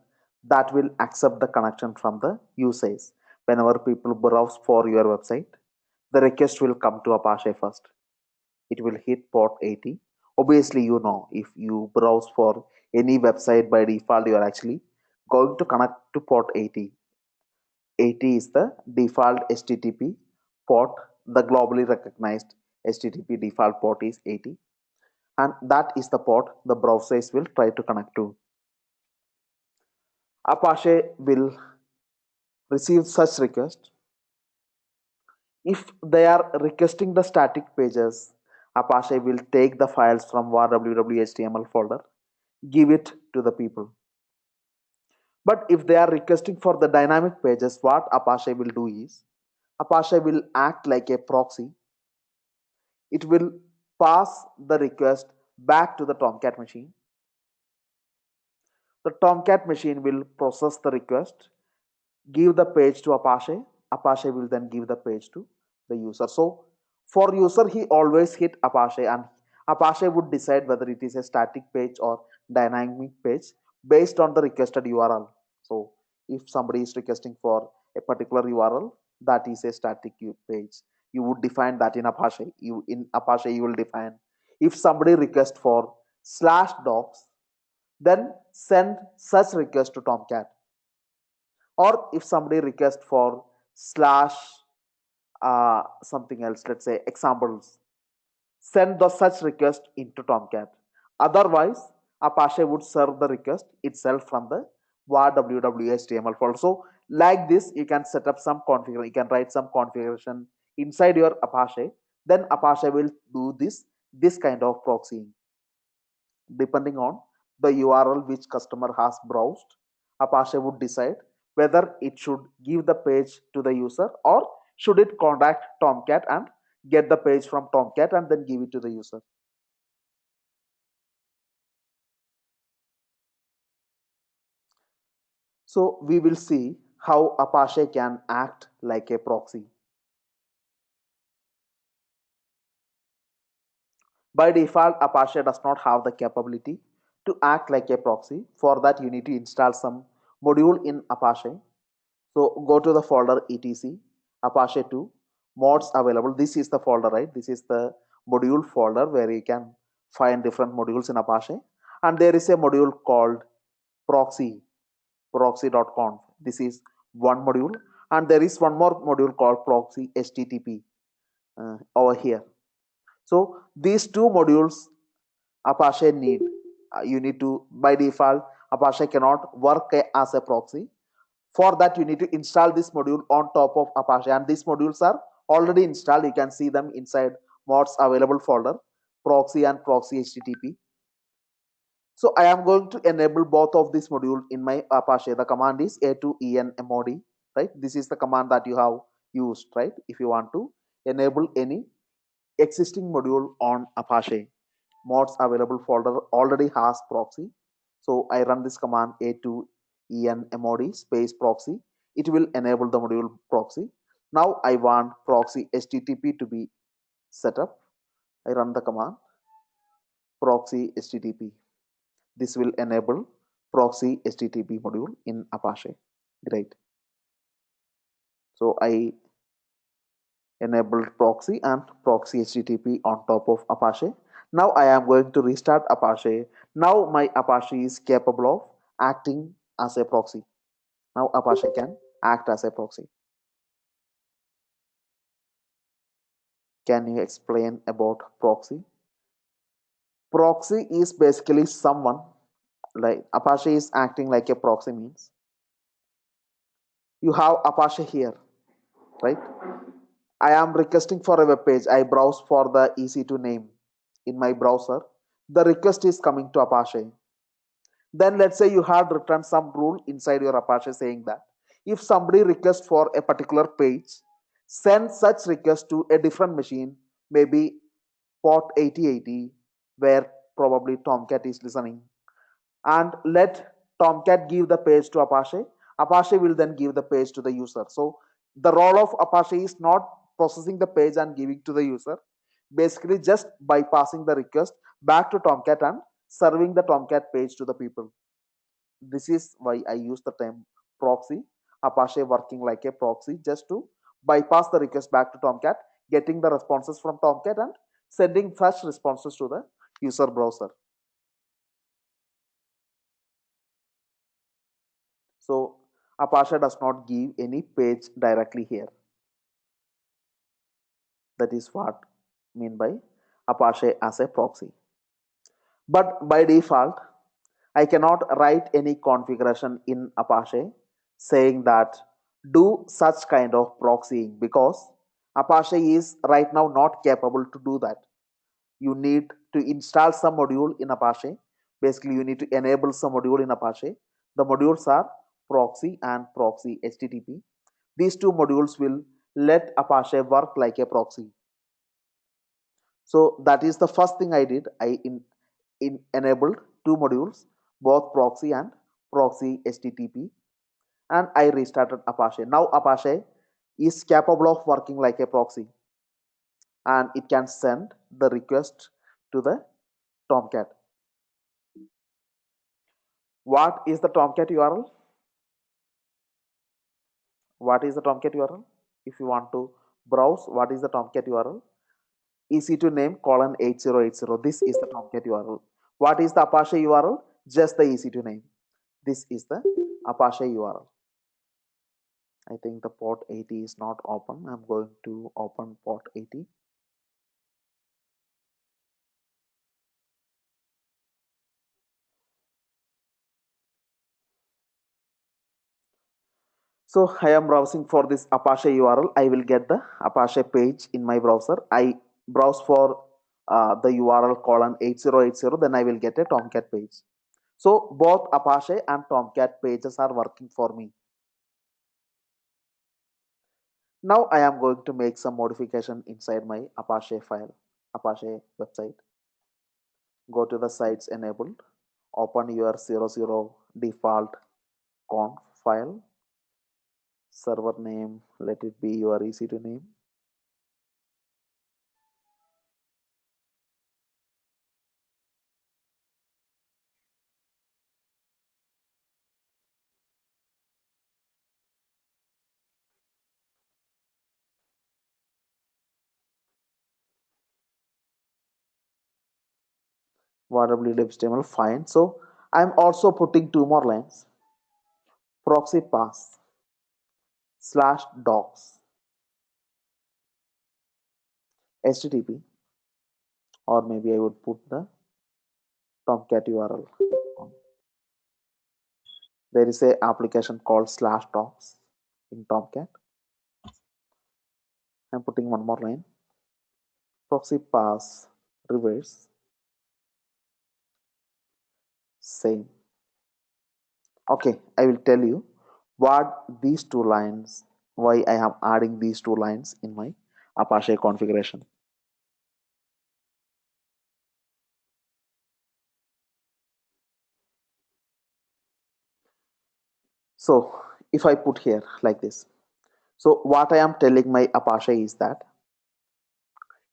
Speaker 1: that will accept the connection from the users. Whenever people browse for your website, the request will come to Apache first. It will hit port 80. Obviously, you know, if you browse for any website by default, you are actually going to connect to port 80. 80 is the default HTTP port. The globally recognized HTTP default port is 80, and that is the port the browsers will try to connect to. Apache will receive such request. If they are requesting the static pages, Apache will take the files from var www.html folder, give it to the people. But if they are requesting for the dynamic pages, what Apache will do is, Apache will act like a proxy. It will pass the request back to the Tomcat machine. The Tomcat machine will process the request, give the page to Apache. Apache will then give the page to the user. So for user, he always hit Apache, and Apache would decide whether it is a static page or dynamic page based on the requested URL. So if somebody is requesting for a particular URL, that is a static page. You would define that in Apache. In Apache you will define, if somebody requests for /docs, then send such request to Tomcat. Or if somebody requests for slash something else, let's say examples, send the such request into Tomcat. Otherwise, Apache would serve the request itself from the var www.html folder. So like this, you can set up some configuration. You can write some configuration inside your Apache. Then Apache will do this kind of proxying. Depending on the URL which customer has browsed, Apache would decide whether it should give the page to the user or should it contact Tomcat and get the page from Tomcat and then give it to the user. So we will see how Apache can act like a proxy. By default, Apache does not have the capability to act like a proxy. For that, you need to install some module in Apache. So go to the folder etc Apache 2 mods available. This is the folder, right? This is the module folder where you can find different modules in Apache. And there is a module called proxy.conf. This is one module. And there is one more module called proxy HTTP over here. So these two modules Apache need. You need to, by default, Apache cannot work as a proxy. For that, you need to install this module on top of Apache, and these modules are already installed. You can see them inside mods available folder, proxy and proxy HTTP. So I am going to enable both of these modules in my Apache. The command is a2enmod, right? This is the command that you have used, right? If you want to enable any existing module on Apache, mods available folder already has proxy. So I run this command a2enmod space proxy. It will enable the module proxy. Now I want proxy HTTP to be set up. I run the command proxy HTTP. This will enable proxy HTTP module in Apache. Great. So I enabled proxy and proxy HTTP on top of Apache. Now I am going to restart Apache. Now my Apache is capable of acting as a proxy. Now Apache can act as a proxy. Can you explain about proxy? Proxy is basically someone, like Apache is acting like a proxy means you have Apache here, right? I am requesting for a web page. I browse for the EC2 name in my browser. The request is coming to Apache. Then let's say you had written some rule inside your Apache saying that if somebody requests for a particular page, send such request to a different machine, maybe port 8080, where probably Tomcat is listening, and let Tomcat give the page to Apache. Apache will then give the page to the user. So the role of Apache is not processing the page and giving to the user, basically just bypassing the request back to Tomcat and serving the Tomcat page to the people. This is why I use the term proxy. Apache working like a proxy just to bypass the request back to Tomcat, getting the responses from Tomcat and sending such responses to the user browser. So Apache does not give any page directly here. That is what I mean by Apache as a proxy. But by default, I cannot write any configuration in Apache saying that do such kind of proxying, because Apache is right now not capable to do that. You need to install some module in Apache. Basically, you need to enable some module in Apache. The modules are proxy and proxy HTTP. These two modules will let Apache work like a proxy. So that is the first thing I did. I enabled two modules, both proxy and proxy HTTP, and I restarted Apache. Now Apache is capable of working like a proxy, and it can send the request to the Tomcat. What is the Tomcat URL? What is the Tomcat URL? If you want to browse, what is the Tomcat URL? EC2 name colon 8080. This is the Tomcat URL. What is the Apache URL? Just the EC2 name. This is the Apache URL. I think the port 80 is not open. I'm going to open port 80. So I am browsing for this Apache URL. I will get the Apache page in my browser. I browse for the URL colon 8080. Then I will get a Tomcat page. So both Apache and Tomcat pages are working for me. Now I am going to make some modification inside my Apache file, Apache website. Go to the sites enabled, open your 00 default conf file, server name, let it be your EC2 name. www.html, fine. So I'm also putting two more lines, proxy pass / docs http, or maybe I would put the Tomcat URL. There is a application called /docs in Tomcat. I'm putting one more line, proxy pass reverse, same. Okay, I will tell you what these two lines, why I am adding these two lines in my Apache configuration. So if I put here like this, so what I am telling my Apache is that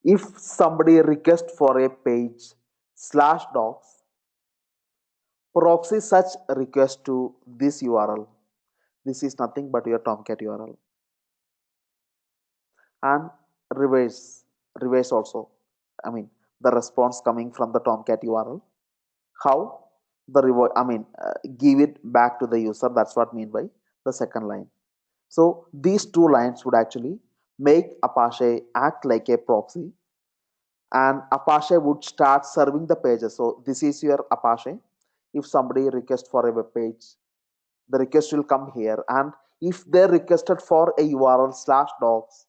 Speaker 1: if somebody requests for a page /docs, proxy such request to this URL. This is nothing but your Tomcat URL. And reverse also. I mean, the response coming from the Tomcat URL. How? The reward, give it back to the user. That's what I mean by the second line. So these two lines would actually make Apache act like a proxy, and Apache would start serving the pages. So this is your Apache. If somebody requests for a web page, the request will come here, and if they requested for a URL /docs,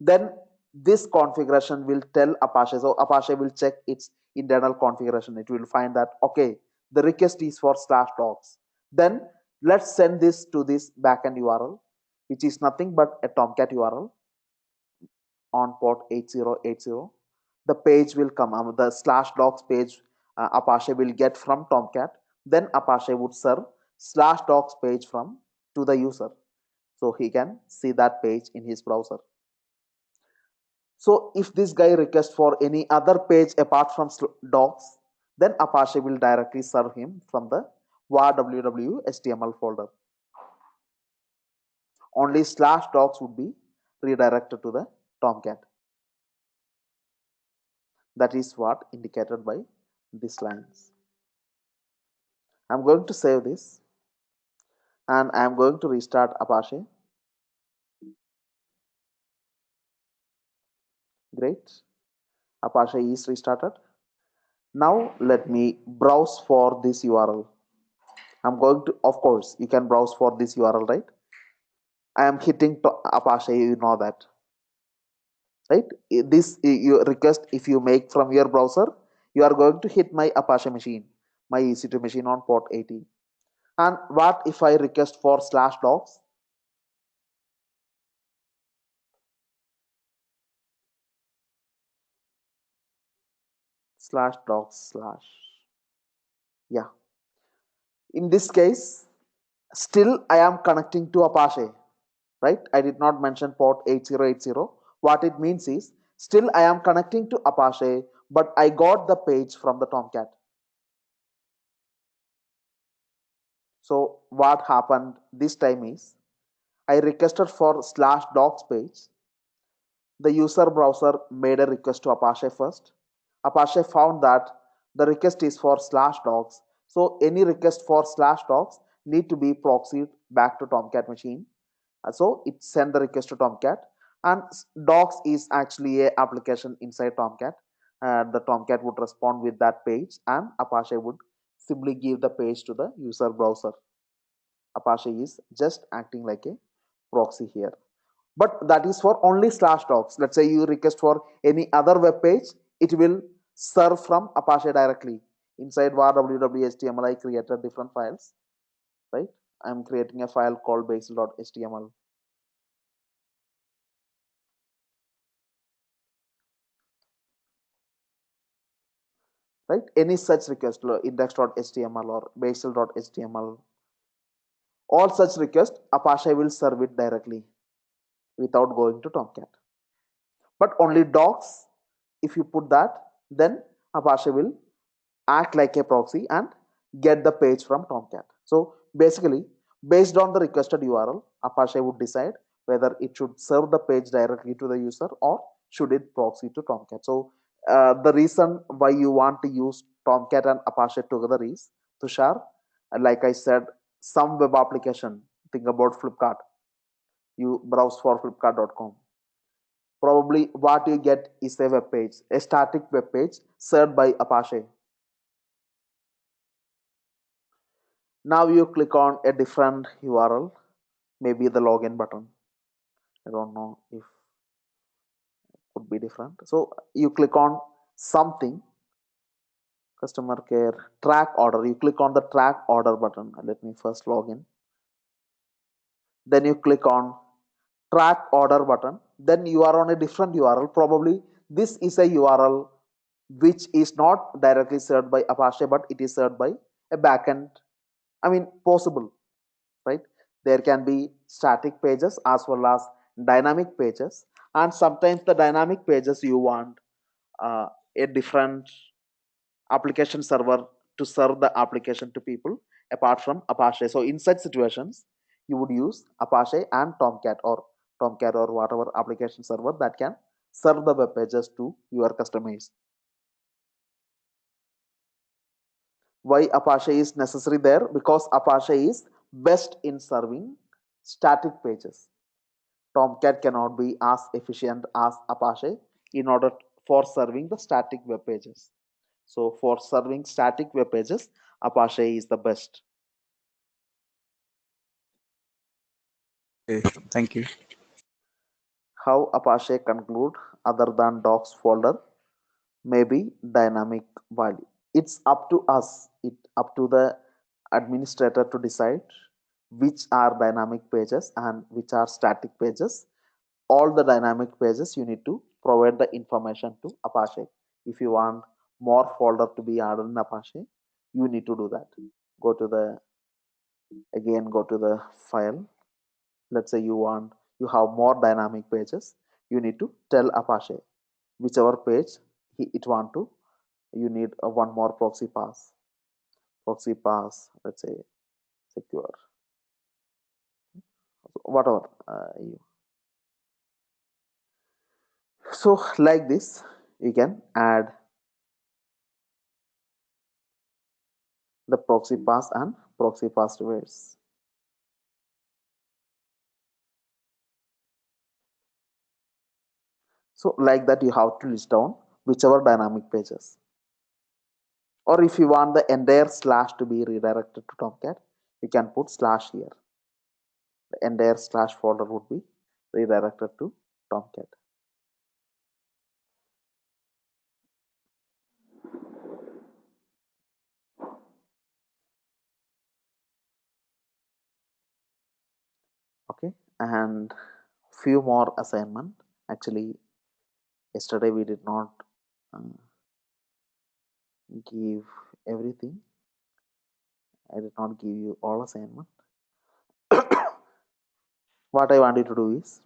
Speaker 1: then this configuration will tell Apache. So Apache will check its internal configuration. It will find that, okay, the request is for /docs. Then let's send this to this backend URL, which is nothing but a Tomcat URL on port 8080. The page will come, the /docs page Apache will get from Tomcat. Then Apache would serve /docs page to the user, so he can see that page in his browser. So if this guy requests for any other page apart from docs, then Apache will directly serve him from the var www HTML folder. Only /docs would be redirected to the Tomcat. That is what indicated by these lines. I'm going to save this, and I'm going to restart Apache. Great. Apache is restarted. Now let me browse for this URL. I'm going to, of course, you can browse for this URL, right? I am hitting Apache, you know that, right? This you request, if you make from your browser, you are going to hit my Apache machine, my EC2 machine on port 80. And what if I request for /docs? /docs / yeah. In this case, still I am connecting to Apache, right? I did not mention port 8080. What it means is, still I am connecting to Apache, but I got the page from the Tomcat. So what happened this time is I requested for /docs page. The user browser made a request to Apache first. Apache found that the request is for /docs. So any request for /docs need to be proxied back to Tomcat machine. So it sent the request to Tomcat, and docs is actually a application inside Tomcat. The Tomcat would respond with that page, and Apache would simply give the page to the user browser. Apache is just acting like a proxy here. But that is for only /docs. Let's say you request for any other web page, it will serve from Apache directly. Inside var www.html, I created different files, right? I'm creating a file called basil.html. Right? Any such request, index.html or basil.html, all such requests, Apache will serve it directly without going to Tomcat. But only docs, if you put that, then Apache will act like a proxy and get the page from Tomcat. So basically, based on the requested URL, Apache would decide whether it should serve the page directly to the user or should it proxy to Tomcat. So the reason why you want to use Tomcat and Apache together is, Tushar, like I said, some web application, think about Flipkart. You browse for flipkart.com. Probably what you get is a web page, a static web page served by Apache. Now you click on a different URL, maybe the login button. I don't know if it could be different. So you click on something, customer care, track order. You click on the track order button. Let me first log in. Then you click on track order button. Then you are on a different URL. Probably this is a URL which is not directly served by Apache, but it is served by a backend. I mean, possible, right? There can be static pages as well as dynamic pages, and sometimes the dynamic pages you want a different application server to serve the application to people apart from Apache. So in such situations, you would use Apache and Tomcat or whatever application server that can serve the web pages to your customers. Why Apache is necessary there? Because Apache is best in serving static pages. Tomcat cannot be as efficient as Apache in order for serving the static web pages. So for serving static web pages, Apache is the best.
Speaker 4: Okay, thank you.
Speaker 1: How Apache conclude other than docs folder may be dynamic value. It's up to us, up to the administrator to decide which are dynamic pages and which are static pages. All the dynamic pages you need to provide the information to Apache. If you want more folder to be added in Apache, you need to do that. Go to the file. Let's say you have more dynamic pages. You need to tell Apache whichever page it want to. You need one more proxy pass. Let's say secure, whatever you. So like this, you can add the proxy pass and proxy pass reverse. So like that, you have to list down whichever dynamic pages. Or if you want the entire slash to be redirected to Tomcat, you can put slash here. The entire slash folder would be redirected to Tomcat. Okay, and few more assignment. Actually, yesterday we did not give everything. I did not give you all assignment. What I want you to do is,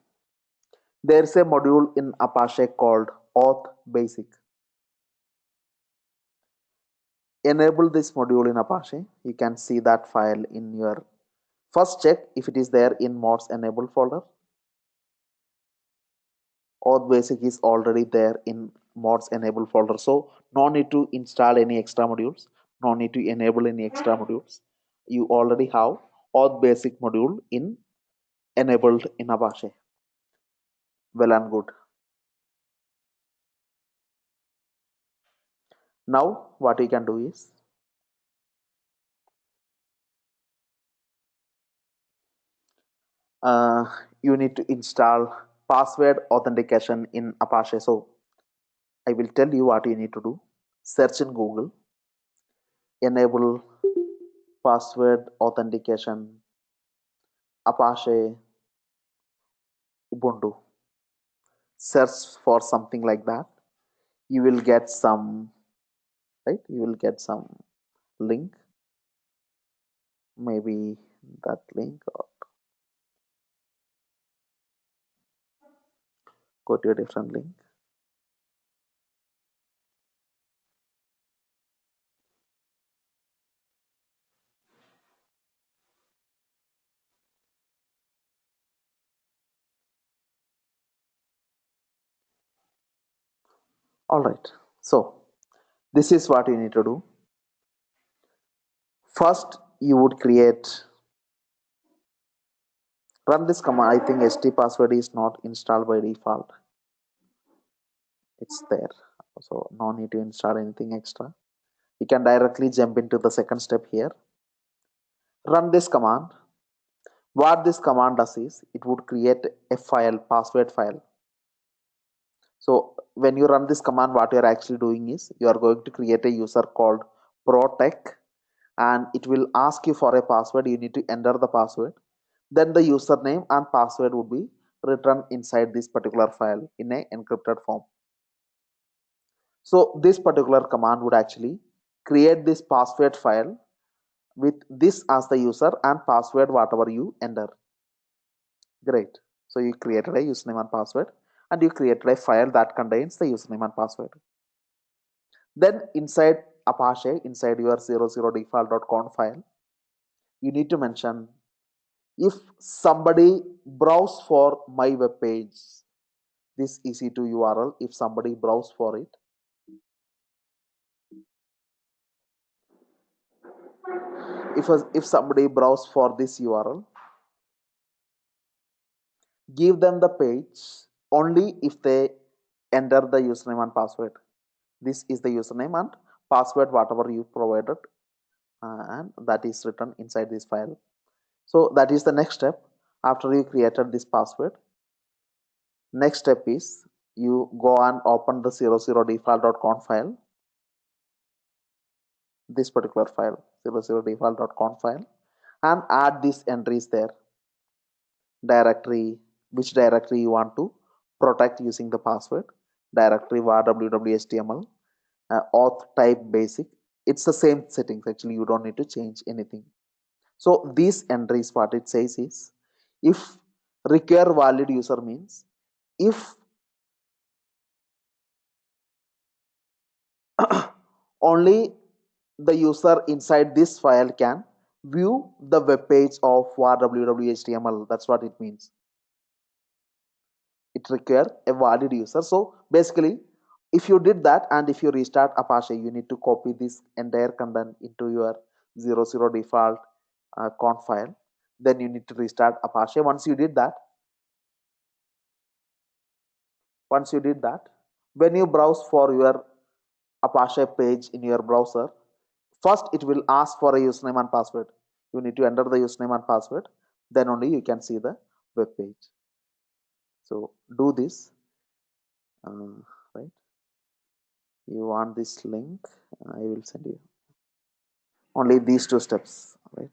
Speaker 1: there is a module in Apache called auth basic. enable this module in Apache, you can see that file in your, first check if it is there in mods enabled folder. Auth basic is already there in mods enable folder, so no need to install any extra modules, no need to enable any extra modules. You already have auth basic module in enabled in Apache. Well and good. Now what you can do is, you need to install password authentication in Apache. So I will tell you what you need to do. Search in Google, enable password authentication Apache Ubuntu. Search for something like that. You will get some, right? You will get some link, maybe that link, or go to a different link. All right, so this is what you need to do. First, you would run this command. I think st password is not installed by default. It's there, so no need to install anything extra. You can directly jump into the second step here. Run this command. What this command does is, it would create a file, password file. So when you run this command, what you're actually doing is, you are going to create a user called protec, and it will ask you for a password. You need to enter the password. Then the username and password would be written inside this particular file in a encrypted form. So this particular command would actually create this password file with this as the user and password whatever you enter. Great. So you created a username and password, and you created a file that contains the username and password. Then inside Apache, inside your 00default.conf file, you need to mention, if somebody browse for my web page, this EC2 URL, if somebody browse for it, if somebody browse for this URL, give them the page only if they enter the username and password. This is the username and password whatever you provided, and that is written inside this file. So that is the next step. After you created this password, next step is, you go and open the 00default.conf file, this particular file, 00default.conf file, and add these entries there. Directory, which directory you want to protect using the password, directory var www.html, auth type basic. It's the same settings, actually you don't need to change anything. So these entries, what it says is, if require valid user means, if only the user inside this file can view the web page of var www.html, that's what it means. It requires a valid user. So basically, if you did that and if you restart Apache, you need to copy this entire content into your 00default conf file. Then you need to restart Apache. Once you did that, when you browse for your Apache page in your browser, first it will ask for a username and password. You need to enter the username and password, then only you can see the web page. So do this, right? You want this link, I will send you only these two steps, right?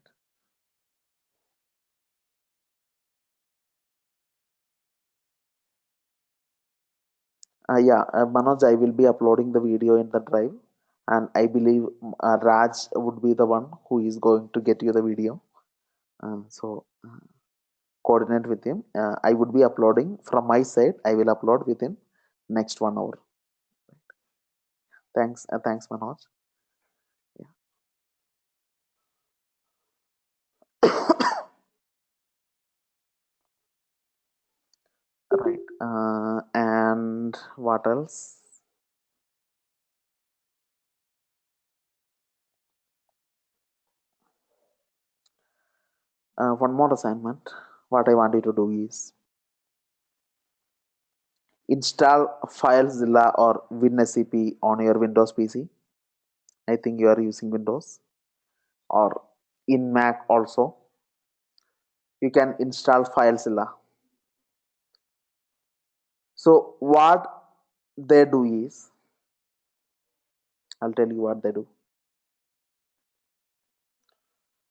Speaker 1: Yeah, Manoj, I will be uploading the video in the drive, and I believe Raj would be the one who is going to get you the video. So coordinate with him. I would be uploading from my side. I will upload within next 1 hour. Thanks, Manoj. Yeah. Right. And what else? One more assignment. What I want you to do is install FileZilla or WinSCP on your Windows PC. I think you are using Windows, or in Mac also. You can install FileZilla. So what they do is, I'll tell you what they do.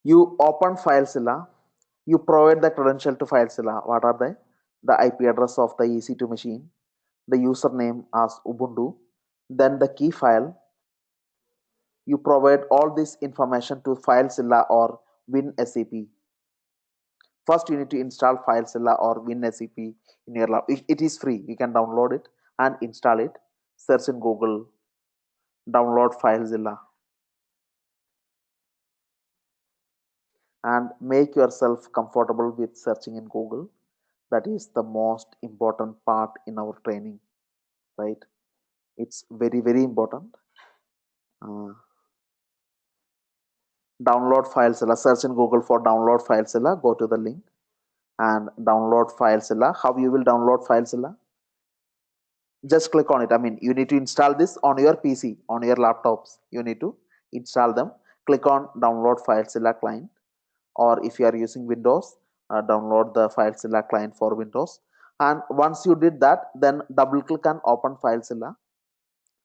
Speaker 1: You open FileZilla, you provide the credential to FileZilla. What are they? The IP address of the EC2 machine, the username as Ubuntu, then the key file. You provide all this information to FileZilla or WinSCP. First, you need to install FileZilla or WinSCP in your lab. It is free. You can download it and install it. Search in Google, download FileZilla, and make yourself comfortable with searching in Google. That is the most important part in our training, right? It's very, very important. Download FileZilla. Search in Google for download FileZilla. Go to the link and download FileZilla. How you will download FileZilla? Just click on it. I mean, you need to install this on your PC, on your laptops. You need to install them. Click on download FileZilla client, or if you are using Windows, download the FileZilla client for Windows. And once you did that, then double click and open FileZilla.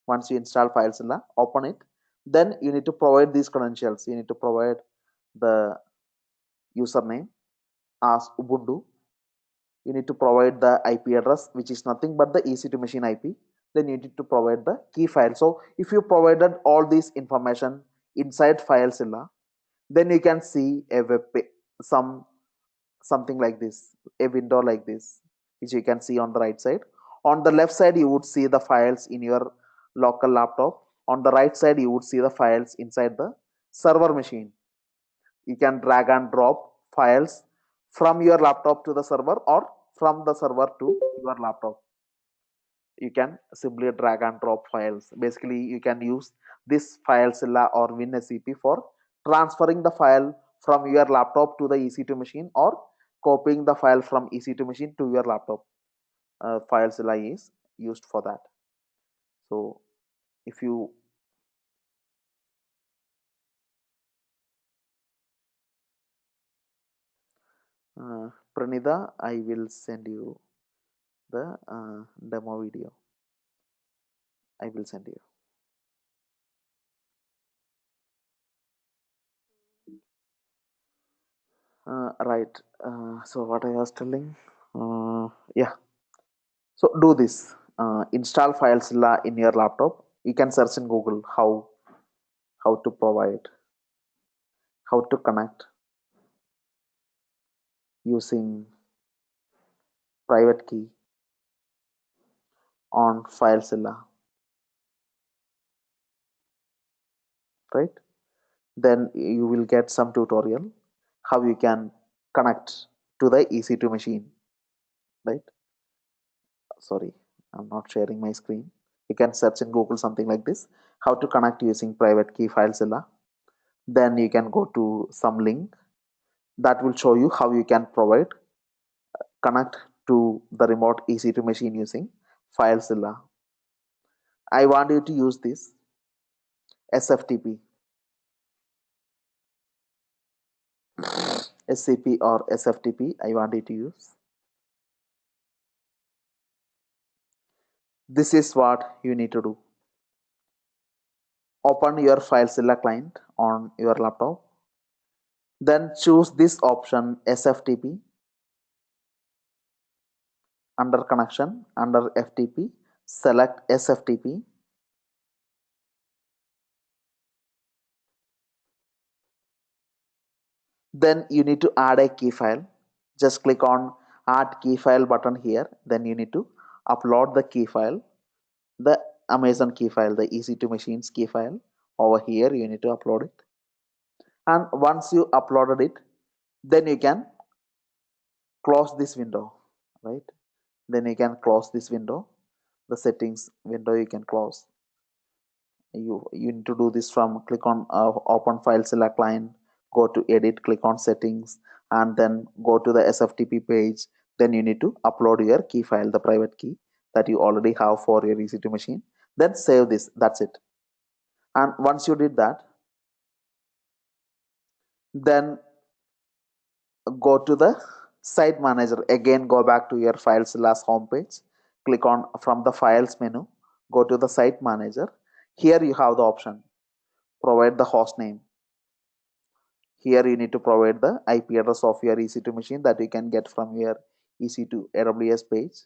Speaker 1: Once you install FileZilla, open it. Then you need to provide these credentials. You need to provide the username as Ubuntu. You need to provide the IP address, which is nothing but the EC2 machine IP. Then you need to provide the key file. So if you provided all this information inside FileZilla, then you can see a web page, something like this, a window like this, which you can see on the right side. On the left side, you would see the files in your local laptop. On the right side, you would see the files inside the server machine. You can drag and drop files from your laptop to the server, or from the server to your laptop. You can simply drag and drop files. Basically, you can use this FileZilla or WinSCP for transferring the file from your laptop to the EC2 machine, or copying the file from EC2 machine to your laptop. FileZilla is used for that. So if you Pranida, I will send you the demo video. I will send you. Right. So what I was telling, yeah. So do this. Install FileZilla in your laptop. You can search in Google how to provide, how to connect using private key on FileZilla. Right. Then you will get some tutorial how you can connect to the EC2 machine. Right. Sorry, I'm not sharing my screen. You can search in Google something like this, how to connect using private key FileZilla. Then you can go to some link that will show you how you can provide connect to the remote EC2 machine using FileZilla. I want you to use this SFTP, SCP or SFTP. I want you to use. This is what you need to do. Open your FileZilla client on your laptop. Then choose this option SFTP. Under connection, under FTP, select SFTP. Then you need to add a key file. Just click on add key file button here. Then you need to upload the key file, the Amazon key file, the EC2 machines key file. Over here you need to upload it. And once you uploaded it, then you can close this window, right? Then you can close this window. The settings window you can close. You need to do this from click on open FileZilla client, go to edit, click on settings, and then go to the SFTP page. Then you need to upload your key file, the private key that you already have for your EC2 machine. Then save this. That's it. And once you did that, then go to the site manager. Again, go back to your FileZilla's homepage. Click on from the files menu. Go to the site manager. Here you have the option provide the host name. Here you need to provide the IP address of your EC2 machine that you can get from your EC2 AWS page.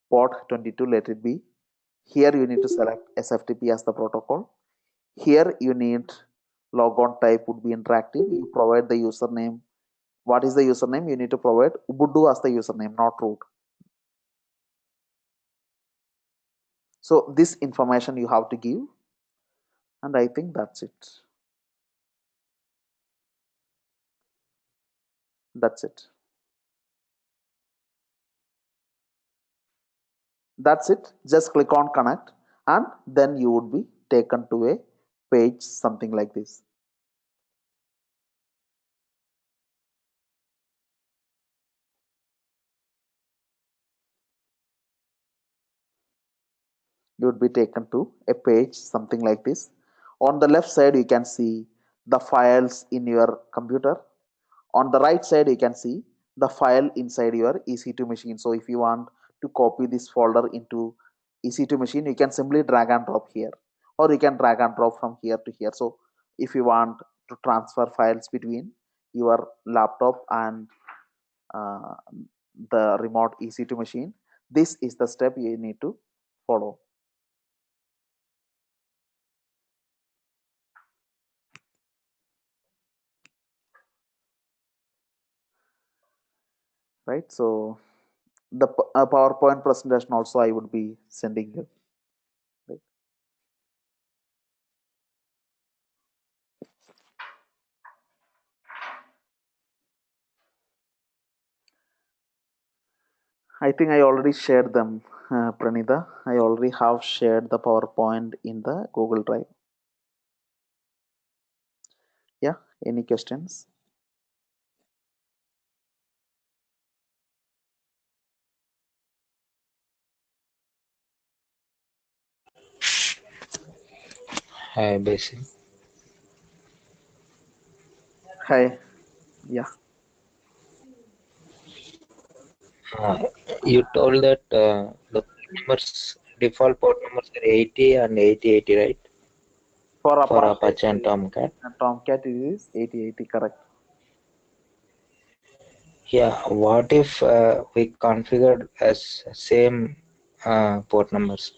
Speaker 1: Port 22, let it be. Here you need to select SFTP as the protocol. Here you need logon type would be interactive. You provide the username. What is the username? You need to provide Ubuntu as the username, not root. So this information you have to give, and I think that's it. That's it. That's it. Just click on connect, and then you would be taken to a page something like this. You would be taken to a page something like this. On the left side you can see the files in your computer. On the right side you can see the file inside your EC2 machine. So if you want to copy this folder into EC2 machine, you can simply drag and drop here, or you can drag and drop from here to here. So if you want to transfer files between your laptop and the remote EC2 machine, this is the step you need to follow. Right, so the PowerPoint presentation also I would be sending you. Right. I think I already shared them, Pranita. I already have shared the PowerPoint in the Google Drive. Yeah, any questions?
Speaker 4: Hi, Basil.
Speaker 1: Hi, yeah.
Speaker 4: You told that the numbers, default port numbers are 80 and 8080, right?
Speaker 1: For
Speaker 4: For
Speaker 1: Apache
Speaker 4: Apache and Tomcat.
Speaker 1: Tomcat it is 8080, correct.
Speaker 4: Yeah, what if we configured as same port numbers?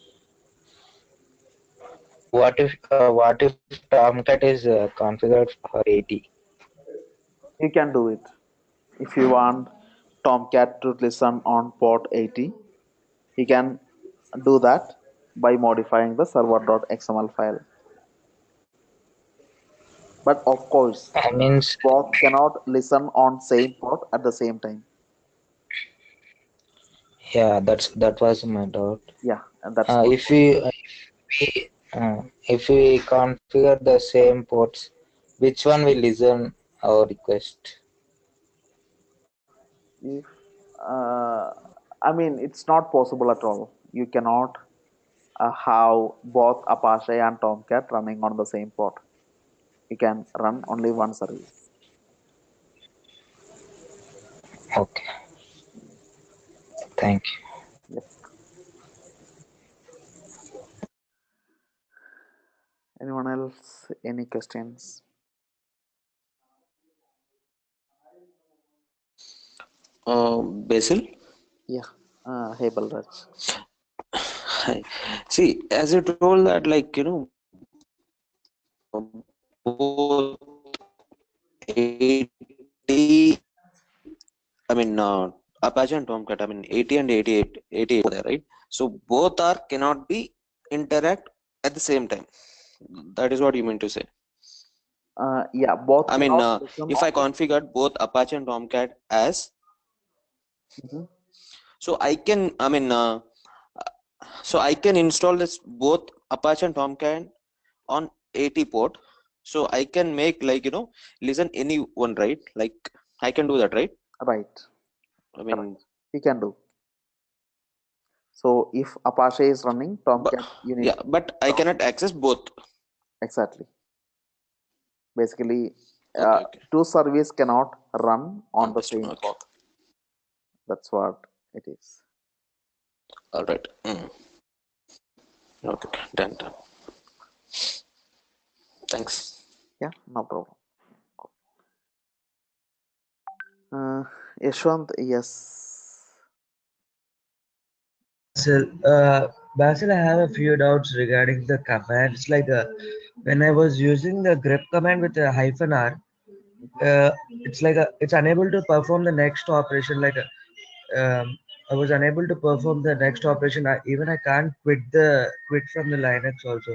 Speaker 4: What if Tomcat is configured for 80?
Speaker 1: You can do it. If you want Tomcat to listen on port 80, you can do that by modifying the server.xml file. But of course,
Speaker 4: I means
Speaker 1: both cannot listen on same port at the same time.
Speaker 4: yeah, that was my doubt.
Speaker 1: Yeah, and that's good.
Speaker 4: If we configure the same ports, which one will listen our request?
Speaker 1: If I mean, it's not possible at all. You cannot have both Apache and Tomcat running on the same port. You can run only one service.
Speaker 4: Okay, thank you.
Speaker 1: Yep. Anyone else? Any questions?
Speaker 5: Basil,
Speaker 1: Yeah. Hey, Balraj.
Speaker 5: hi. See, as you told that, like, both 80, I mean, Apache and Tomcat, I mean, 80 and 88 there, right? So both are cannot be interact at the same time. That is what you mean to say.
Speaker 1: Yeah, both
Speaker 5: I mean,
Speaker 1: cannot listen
Speaker 5: if I
Speaker 1: on.
Speaker 5: configured both Apache and Tomcat as,
Speaker 1: Mhm.
Speaker 5: So I can, so I can install this both Apache and Tomcat on 80 port. So I can make like, listen any one, right? Like I can do that, right?
Speaker 1: Right.
Speaker 5: I mean,
Speaker 1: Correct. We can do. So if Apache is running, Tomcat, you need
Speaker 5: yeah, but I cannot access both.
Speaker 1: exactly. Basically,
Speaker 5: Okay, okay.
Speaker 1: two services cannot run on the
Speaker 5: Understood.
Speaker 1: same
Speaker 5: Okay.
Speaker 1: port. That's what it is.
Speaker 5: All right. Okay, done. Thanks.
Speaker 1: Yeah, no problem. Yashwant, yes.
Speaker 6: Basil, I have a few doubts regarding the commands. Like when I was using the grep command with a -r, it's like it's unable to perform the next operation. I was unable to perform the next operation. Even I can't quit from the Linux also.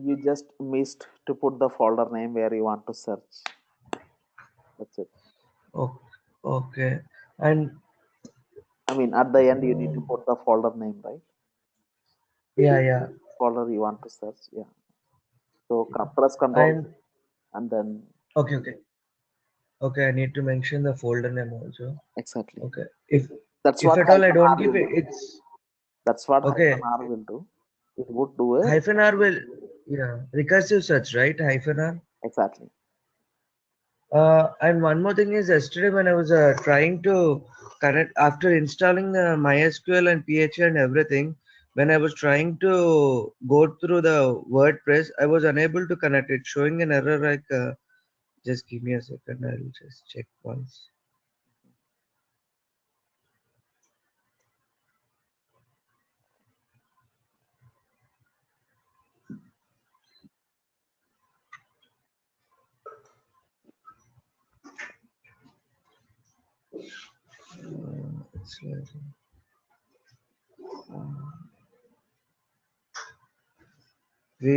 Speaker 1: You just missed to put the folder name where you want to search. That's it.
Speaker 6: Oh, okay. And
Speaker 1: I mean, at the end, you need to put the folder name, right?
Speaker 6: yeah.
Speaker 1: Folder you want to search. Yeah. So press Control
Speaker 6: And
Speaker 1: and then
Speaker 6: okay. I need to mention the folder name also.
Speaker 1: exactly.
Speaker 6: Okay. If
Speaker 1: That's what
Speaker 6: at all I don't
Speaker 1: -r
Speaker 6: give
Speaker 1: will
Speaker 6: it,
Speaker 1: do.
Speaker 6: it's
Speaker 1: That's what
Speaker 6: okay.
Speaker 1: -r will do. It would do it
Speaker 6: -r will, recursive search, right? -r.
Speaker 1: exactly.
Speaker 6: And one more thing is, yesterday when I was trying to connect after installing the MySQL and PHP and everything, when I was trying to go through the WordPress, I was unable to connect it, showing an error like. Just give me a second. I'll just check once. It's like, we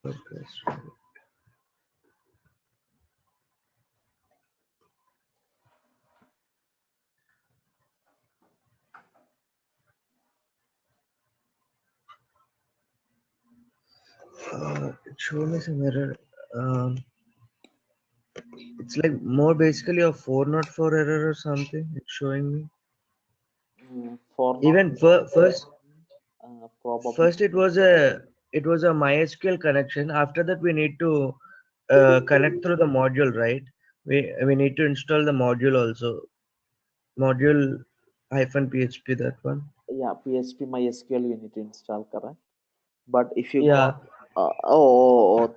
Speaker 6: WordPress. It showed me some error. It's like more basically a 404 error or something. It's showing me.
Speaker 1: For
Speaker 6: Even
Speaker 1: not probably
Speaker 6: first it was a MySQL connection. After that we need to connect through the module, right? We need to install the module also. Module -php, that one.
Speaker 1: yeah, PHP MySQL you need to install, correct? But if you
Speaker 6: Yeah.
Speaker 1: got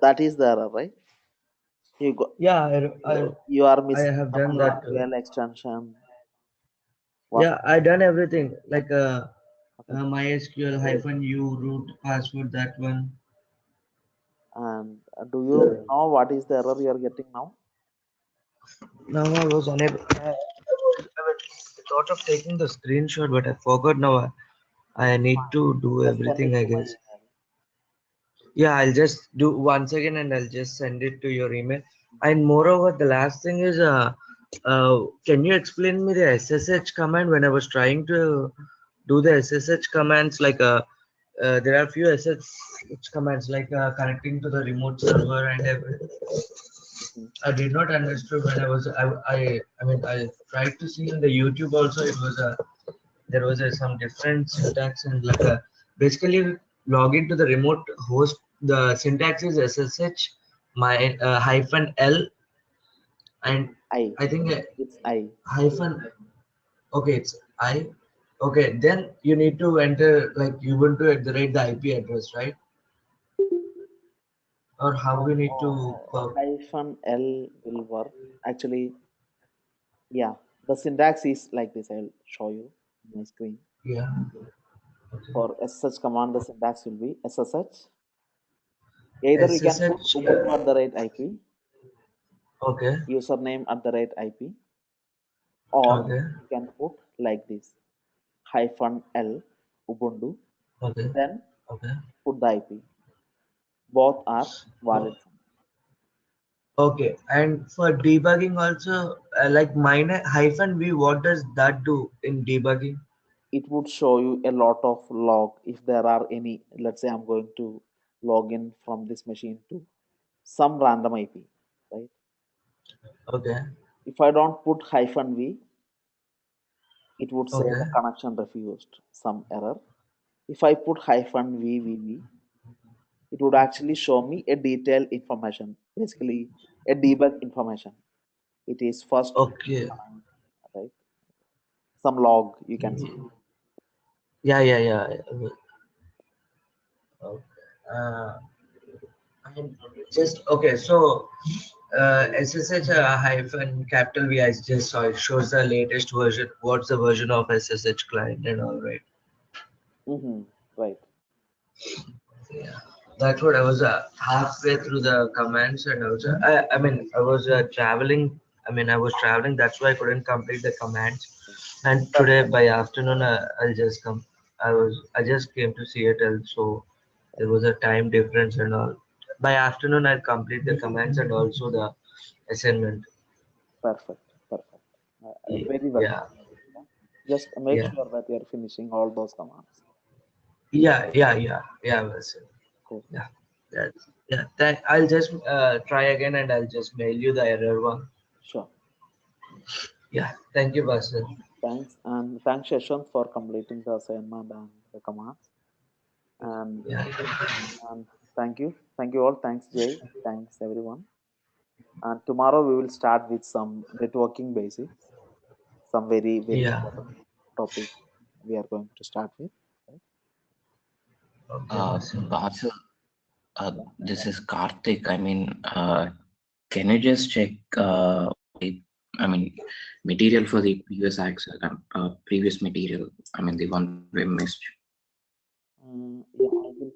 Speaker 1: that is the error, right? You got
Speaker 6: Yeah,
Speaker 1: you are
Speaker 6: I
Speaker 1: missing
Speaker 6: have
Speaker 1: some
Speaker 6: done that too.
Speaker 1: GraphQL extension. What?
Speaker 6: Yeah, I done everything like
Speaker 1: Okay.
Speaker 6: MySQL -u root password, that one.
Speaker 1: And do you know what is the error you are getting now?
Speaker 6: Now I was unable. I thought of taking the screenshot, but I forgot now. I need to do
Speaker 1: Just send
Speaker 6: everything,
Speaker 1: it
Speaker 6: I
Speaker 1: to my
Speaker 6: guess.
Speaker 1: email.
Speaker 6: Yeah, I'll just do once again and I'll just send it to your email. And moreover, the last thing is, can you explain me the SSH command? When I was trying to do the SSH commands, like there are few SSH commands like connecting to the remote server and everything. I did not understand when I tried to see in the YouTube also. It was there was some different syntax and like basically log into the remote host. The syntax is SSH -l, and
Speaker 1: I.
Speaker 6: I think
Speaker 1: It's I.
Speaker 6: hyphen. Okay, it's I. Okay, then you need to enter like Ubuntu at the IP address, right? Or how we need to.
Speaker 1: -l will work. Actually, yeah. The syntax is like this. I'll show you on my screen.
Speaker 6: Yeah.
Speaker 1: For SSH command, the syntax will be SSH. Either you can put
Speaker 6: SSH.
Speaker 1: Ubuntu @IP,
Speaker 6: Okay.
Speaker 1: username @IP, or
Speaker 6: Okay.
Speaker 1: you can put like this -l Ubuntu,
Speaker 6: Okay.
Speaker 1: then
Speaker 6: Okay.
Speaker 1: put the IP. Both are valid.
Speaker 6: Okay, and for debugging also, like minus -v, what does that do in debugging?
Speaker 1: It would show you a lot of log if there are any. Let's say I'm going to log in from this machine to some random IP, right?
Speaker 6: Okay,
Speaker 1: If I don't put -v, it would say
Speaker 6: okay,
Speaker 1: the connection refused, some error. If I put -vvv, it would actually show me a detailed information, basically a debug information. It is first,
Speaker 6: okay.
Speaker 1: right? Some log you can see.
Speaker 6: Yeah, yeah, yeah. Okay. And just okay. So SSH hyphen capital V, I just saw it shows the latest version. What's the version of SSH client and all, right?
Speaker 1: Right.
Speaker 6: Yeah, that's what I was halfway through the commands, and I mean, I was traveling. I mean, I was traveling. That's why I couldn't complete the commands. And
Speaker 1: That's
Speaker 6: today
Speaker 1: fine.
Speaker 6: by afternoon, I'll just come. I just came to Seattle, so there was a time difference and all. By afternoon, I'll complete the commands and also the assignment.
Speaker 1: Perfect. Perfect. Very well.
Speaker 6: Yeah,
Speaker 1: Just make
Speaker 6: yeah,
Speaker 1: sure that you're finishing all those commands.
Speaker 6: yeah. That's it.
Speaker 1: Cool.
Speaker 6: Yeah, yeah. I'll just try again and I'll just mail you the error one.
Speaker 1: Sure.
Speaker 6: Yeah, thank you, Basil.
Speaker 1: Thanks. And thanks, Shashwant, for completing the assignment and the commands. And,
Speaker 6: Yeah,
Speaker 1: and thank you. Thank you all. Thanks, Jay. Thanks, everyone. And tomorrow we will start with some networking basics, some very, very
Speaker 6: yeah.
Speaker 1: important topic we are going to start with. Right?
Speaker 6: Okay, Basil.
Speaker 7: Basil, this is Karthik. I mean, can you just check I mean, material for the previous access, previous material? I mean, the one we missed.
Speaker 1: Yeah, I will talk